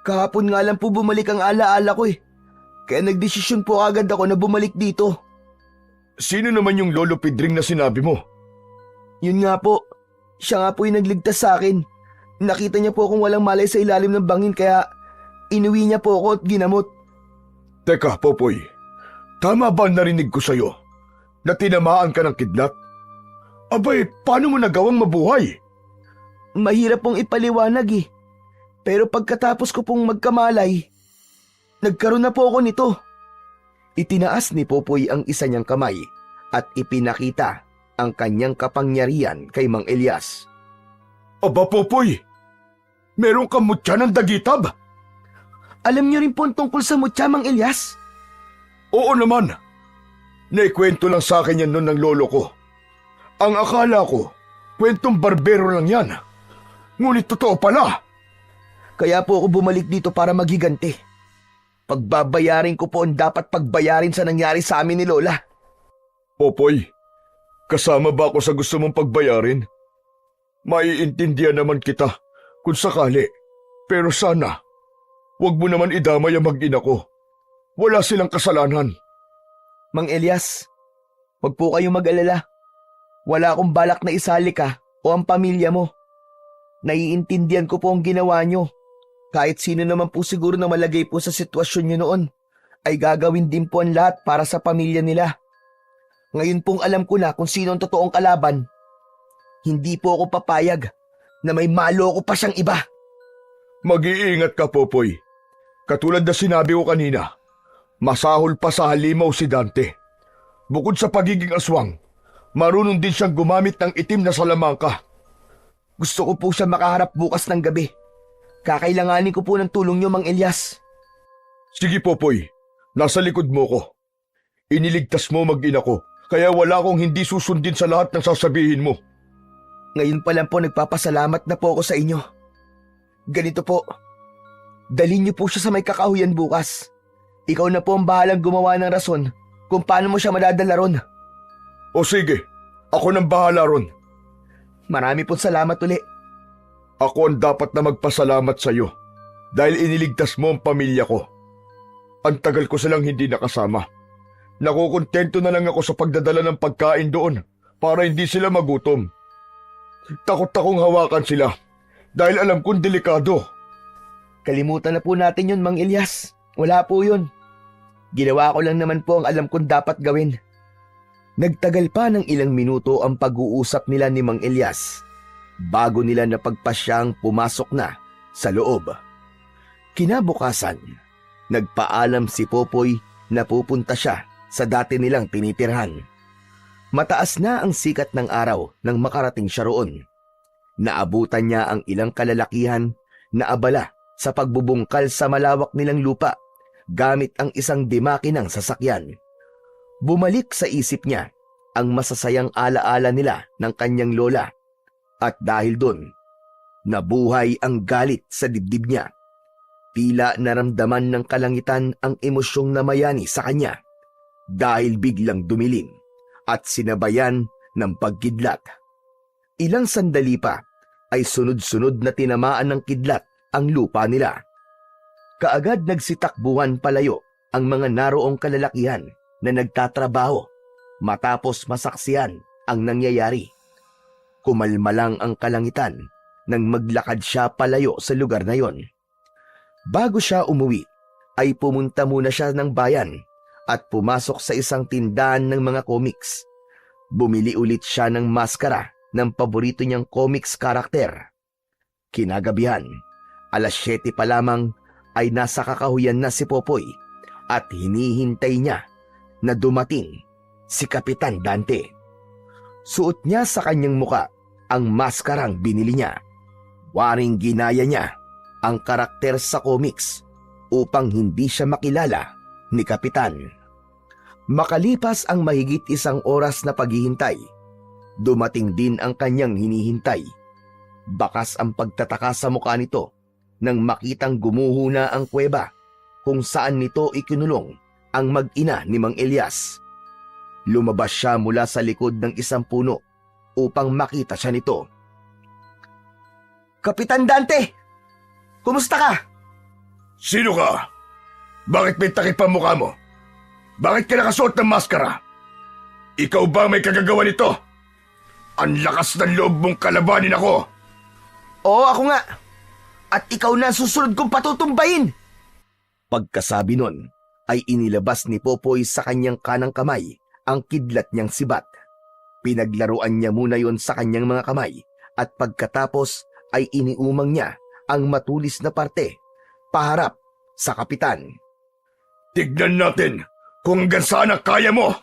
Kahapon nga lang po bumalik ang alaala ko eh. Kaya nagdesisyon po agad ako na bumalik dito. Sino naman yung Lolo Pidring na sinabi mo? Yun nga po, siya nga po yung nagligtas sa akin. Nakita niya po akong walang malay sa ilalim ng bangin kaya inuwi niya po ako at ginamot. Teka, Popoy, tama ba ang narinig ko sa'yo na tinamaan ka ng kidlat? Abay, paano mo nagawang mabuhay? Mahirap pong ipaliwanag eh. Pero pagkatapos ko pong magkamalay, nagkaroon na po ako nito. Itinaas ni Popoy ang isa niyang kamay at ipinakita ang kanyang kapangyarihan kay Mang Elias. Aba, Popoy, meron kang mutya ng dagitab? Alam niyo rin po ang tungkol sa mutya, Mang Elias? Oo naman. Naikwento lang sa akin yan noon ng lolo ko. Ang akala ko, kwentong barbero lang yan. Ngunit totoo pala. Kaya po ako bumalik dito para maghiganti. Pagbabayarin ko po ang dapat pagbayarin sa nangyari sa amin ni Lola. Popoy, kasama ba ako sa gusto mong pagbayarin? Maiintindihan naman kita kung sakali. Pero sana, huwag mo naman idamay ang mag-ina ko. Wala silang kasalanan. Mang Elias, huwag po kayong mag-alala. Wala akong balak na isali ka o ang pamilya mo. Naiintindihan ko po ang ginawa nyo. Kahit sino naman po siguro na malagay po sa sitwasyon nyo noon, ay gagawin din po ang lahat para sa pamilya nila. Ngayon pong alam ko na kung sino ang totoong kalaban. Hindi po ako papayag na may maloko pa siyang iba. Mag-iingat ka, Popoy. Katulad na sinabi ko kanina, masahol pa sa halimaw si Dante. Bukod sa pagiging aswang, marunong din siyang gumamit ng itim na salamangka. Gusto ko po siya makaharap bukas ng gabi. Kakailanganin ko po ng tulong niyo, Mang Elias. Sige, Popoy. Nasa likod mo ko. Iniligtas mo mag-ina ko, kaya wala akong hindi susundin sa lahat ng sasabihin mo. Ngayon pa lang po nagpapasalamat na po ako sa inyo. Ganito po. Dalhin niyo po siya sa may kakahuyan bukas. Ikaw na po ang bahalang gumawa ng rason kung paano mo siya madadala ron. O sige, ako nang bahala ron. Marami pong salamat uli. Ako ang dapat na magpasalamat sa iyo dahil iniligtas mo ang pamilya ko. Ang tagal ko silang hindi nakasama. Nakukontento na lang ako sa pagdadala ng pagkain doon para hindi sila magutom. Takot akong hawakan sila dahil alam kong delikado. Kalimutan na po natin yun, Mang Elias. Wala po yun. Ginawa ko lang naman po ang alam kong dapat gawin. Nagtagal pa ng ilang minuto ang pag-uusap nila ni Mang Elias bago nila napagpasyang pumasok na sa loob. Kinabukasan, nagpaalam si Popoy na pupunta siya sa dati nilang tinitirhan. Mataas na ang sikat ng araw nang makarating siya roon. Naabutan niya ang ilang kalalakihan na abala sa pagbubungkal sa malawak nilang lupa gamit ang isang dimakinang sasakyan. Bumalik sa isip niya ang masasayang alaala nila ng kanyang lola at dahil doon, nabuhay ang galit sa dibdib niya. Tila naramdaman ng kalangitan ang emosyong namayani sa kanya dahil biglang dumilim at sinabayan ng pagkidlat. Ilang sandali pa ay sunod-sunod na tinamaan ng kidlat ang lupa nila. Kaagad nagsitakbuhan palayo ang mga naroong kalalakihan na nagtatrabaho matapos masaksiyan ang nangyayari. Kumalma lang ang kalangitan nang maglakad siya palayo sa lugar na yon. Bago siya umuwi, ay pumunta muna siya ng bayan at pumasok sa isang tindahan ng mga comics. Bumili ulit siya ng maskara ng paborito niyang comics karakter. Kinagabihan, alas 7 pa lamang ay nasa kakahuyan na si Popoy at hinihintay niya na dumating si Kapitan Dante. Suot niya sa kanyang muka ang maskarang binili niya. Waring ginaya niya ang karakter sa comics upang hindi siya makilala ni Kapitan. Makalipas ang mahigit 1 oras na paghihintay, dumating din ang kanyang hinihintay. Bakas ang pagtataka sa mukha nito nang makitang gumuho na ang kuweba kung saan nito ikinulong ang mag-ina ni Mang Elias. Lumabas siya mula sa likod ng isang puno upang makita siya nito. Kapitan Dante! Kumusta ka? Sino ka? Bakit may takip ang mukha mo? Bakit ka nakasuot ng maskara? Ikaw ba may kagagawa nito? Ang lakas ng loob mong kalabanin ako! Oo, ako nga. At ikaw na susunod kong patutumbayin. Pagkasabi nun, ay inilabas ni Popoy sa kanyang kanang kamay ang kidlat niyang sibat. Pinaglaruan niya muna yon sa kanyang mga kamay at pagkatapos ay iniumang niya ang matulis na parte paharap sa kapitan. Tignan natin kung hanggang saan ang kaya mo!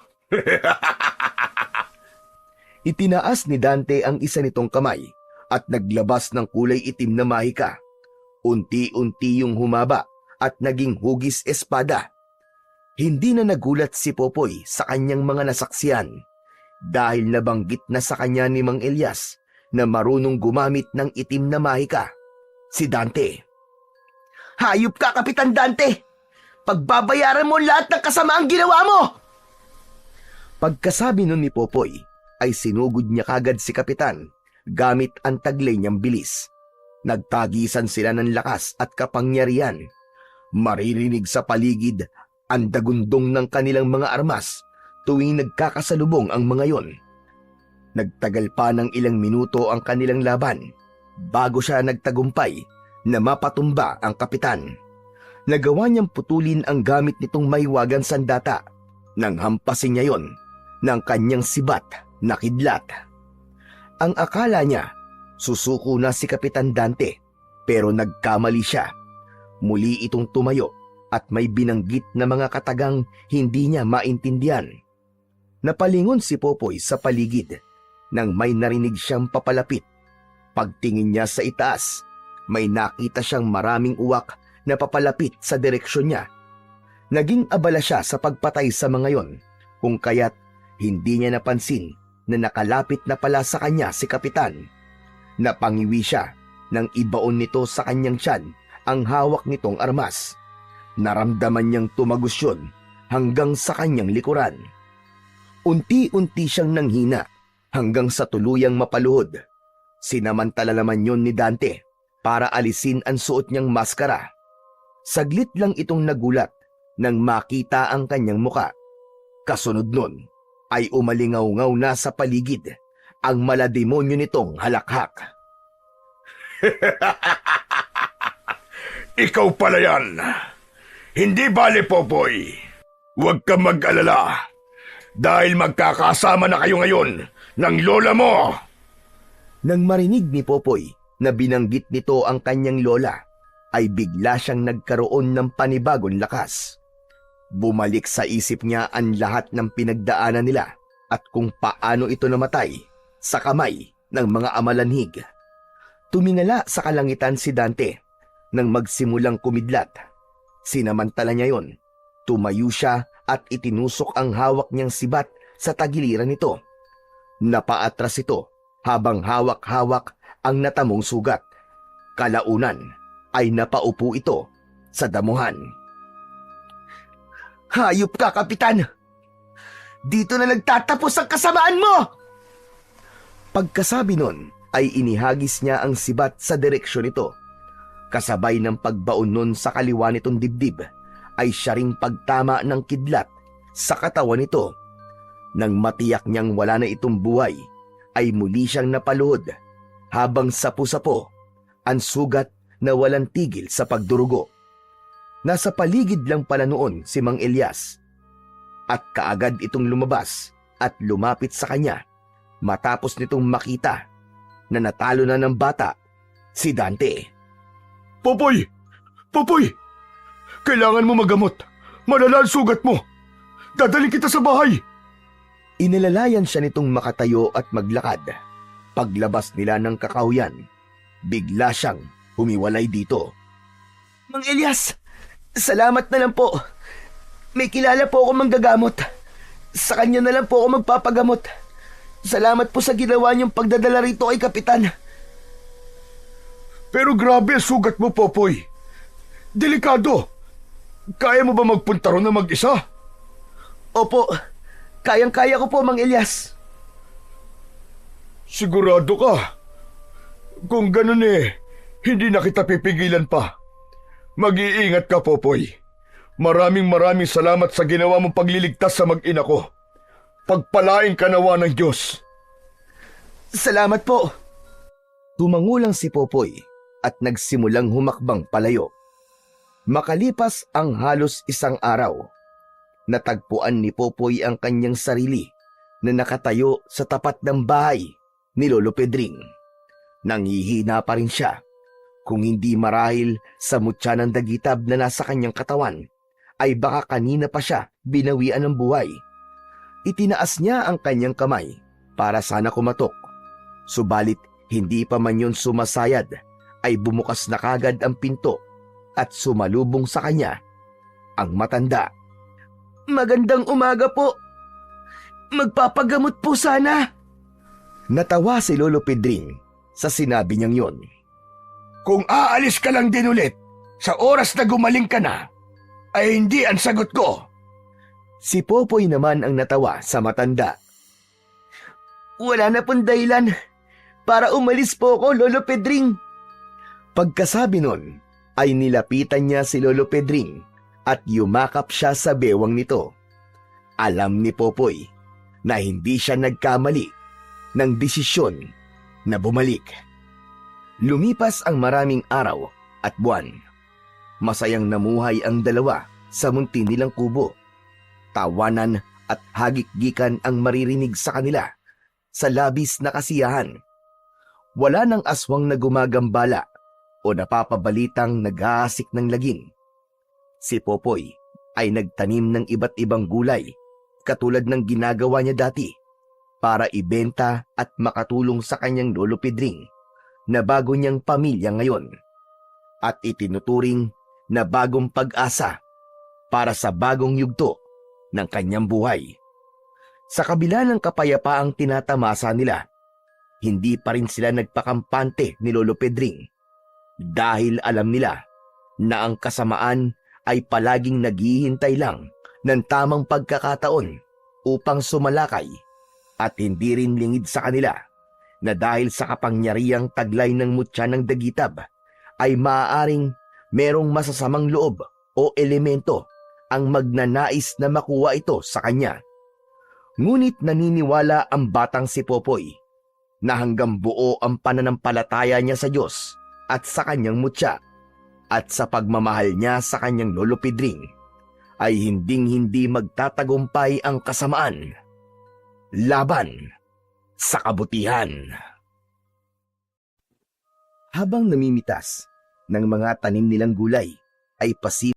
Itinaas ni Dante ang isa nitong kamay at naglabas ng kulay itim na mahika. Unti-unti yung humaba at naging hugis espada. Hindi na nagulat si Popoy sa kanyang mga nasaksiyan dahil nabanggit na sa kanya ni Mang Elias na marunong gumamit ng itim na mahika, si Dante. Hayop ka, Kapitan Dante! Pagbabayaran mo lahat ng kasamaang ginawa mo! Pagkasabi nun ni Popoy, ay sinugod niya kagad si Kapitan gamit ang taglay niyang bilis. Nagtagisan sila ng lakas at kapangyarihan. Maririnig sa paligid ang dagundong ng kanilang mga armas tuwing nagkakasalubong ang mga yon. Nagtagal pa ng ilang minuto ang kanilang laban bago siya nagtagumpay na mapatumba ang kapitan. Nagawa niyang putulin ang gamit nitong maywagang sandata nang hampasin niya yon ng kanyang sibat na kidlat. Ang akala niya, susuko na si Kapitan Dante, pero nagkamali siya. Muli itong tumayo at may binanggit na mga katagang hindi niya maintindihan. Napalingon si Popoy sa paligid nang may narinig siyang papalapit. Pagtingin niya sa itaas, may nakita siyang maraming uwak na papalapit sa direksyon niya. Naging abala siya sa pagpatay sa mga yon, kung kaya't hindi niya napansin na nakalapit na pala sa kanya si Kapitan. Napangiwi siya nang ibaon nito sa kanyang tiyan ang hawak nitong armas. Naramdaman niyang tumagos yun hanggang sa kanyang likuran. Unti-unti siyang nanghina hanggang sa tuluyang mapaluhod. Sinamantala naman yun ni Dante para alisin ang suot niyang maskara. Saglit lang itong nagulat nang makita ang kanyang muka. Kasunod nun ay umalingaw-ngaw na sa paligid ang malademonyo nitong halakhak. Ikaw pala yan! Hindi bale, Popoy! Huwag kang mag-alala dahil magkakasama na kayo ngayon ng lola mo! Nang marinig ni Popoy na binanggit nito ang kanyang lola, ay bigla siyang nagkaroon ng panibagong lakas. Bumalik sa isip niya ang lahat ng pinagdaanan nila at kung paano ito namatay sa kamay ng mga amalanhig. Tumingala sa kalangitan si Dante nang magsimulang kumidlat. Sinamantala niya yon. Tumayo siya at itinusok ang hawak niyang sibat sa tagiliran nito. Napaatras ito habang hawak-hawak ang natamong sugat. Kalaunan ay napaupo ito sa damuhan. Hayop ka, Kapitan! Dito na nagtatapos ang kasamaan mo! Pagkasabi nun, ay inihagis niya ang sibat sa direksyon nito. Kasabay ng pagbaon nun sa kaliwa nitong dibdib, ay siya ring pagtama ng kidlat sa katawan nito. Nang matiyak niyang wala na itong buhay, ay muli siyang napaluhod habang sapu-sapo ang sugat na walang tigil sa pagdurugo. Nasa paligid lang pala noon si Mang Elias at kaagad itong lumabas at lumapit sa kanya matapos nitong makita na natalo na ng bata si Dante. Popoy! Popoy! Kailangan mo magamot. Malala ang sugat mo. Dadalhin kita sa bahay. Inilalayan siya nitong makatayo at maglakad. Paglabas nila ng kakahuyan, bigla siyang humiwalay dito. Mang Elias, salamat na lang po. May kilala po ako manggagamot. Sa kanya na lang po ako magpapagamot. Salamat po sa ginawa niyong pagdadala rito kay Kapitan. Pero grabe ang sugat mo, Popoy. Delikado. Kaya mo ba magpunta ron na mag-isa? Opo, kayang-kaya ko po, Mang Elias. Sigurado ka? Kung ganun hindi na kita pipigilan pa. Mag-iingat ka, Popoy. Maraming salamat sa ginawa mong pagliligtas sa mag-ina ko. Pagpalain ka nawa ng Diyos. Salamat po. Tumangulang si Popoy at nagsimulang humakbang palayo. Makalipas ang halos isang araw, natagpuan ni Popoy ang kanyang sarili na nakatayo sa tapat ng bahay ni Lolo Pedring. Nanghihina pa rin siya, kung hindi marahil sa mutya ng dagitab na nasa kanyang katawan, ay baka kanina pa siya binawian ng buhay. Itinaas niya ang kanyang kamay para sana kumatok, subalit hindi pa man yun sumasayad, ay bumukas na kagad ang pinto at sumalubong sa kanya ang matanda. Magandang umaga po. Magpapagamot po sana. Natawa si Lolo Pedring sa sinabi niyang yon. Kung aalis ka lang din ulit, sa oras na gumaling ka na, ay hindi ang sagot ko. Si Popoy naman ang natawa sa matanda. Wala na pong dahilan para umalis po ako, Lolo Pedring. Pagkasabi nun, ay nilapitan niya si Lolo Pedring at yumakap siya sa bewang nito. Alam ni Popoy na hindi siya nagkamali ng desisyon na bumalik. Lumipas ang maraming araw at buwan. Masayang namuhay ang dalawa sa munti nilang kubo. Tawanan at hagik-gikan ang maririnig sa kanila sa labis na kasiyahan. Wala nang aswang na gumagambala o napapabalitang nag-aasik ng lagim. Si Popoy ay nagtanim ng iba't ibang gulay katulad ng ginagawa niya dati para ibenta at makatulong sa kanyang Lolo Pedring na bago niyang pamilya ngayon at itinuturing na bagong pag-asa para sa bagong yugto ng kanyang buhay. Sa kabila ng kapayapaang tinatamasa nila, hindi pa rin sila nagpakampante ni Lolo Pedring dahil alam nila na ang kasamaan ay palaging naghihintay lang ng tamang pagkakataon upang sumalakay at hindi rin lingid sa kanila na dahil sa kapangyarihang taglay ng mutya ng dagitab ay maaaring merong masasamang loob o elemento ang magnanais na makuha ito sa kanya. Ngunit naniniwala ang batang si Popoy na hanggang buo ang pananampalataya niya sa Diyos at sa kanyang mutya at sa pagmamahal niya sa kanyang Lolo Pedring ay hinding-hindi magtatagumpay ang kasamaan laban sa kabutihan. Habang namimitas ng mga tanim nilang gulay ay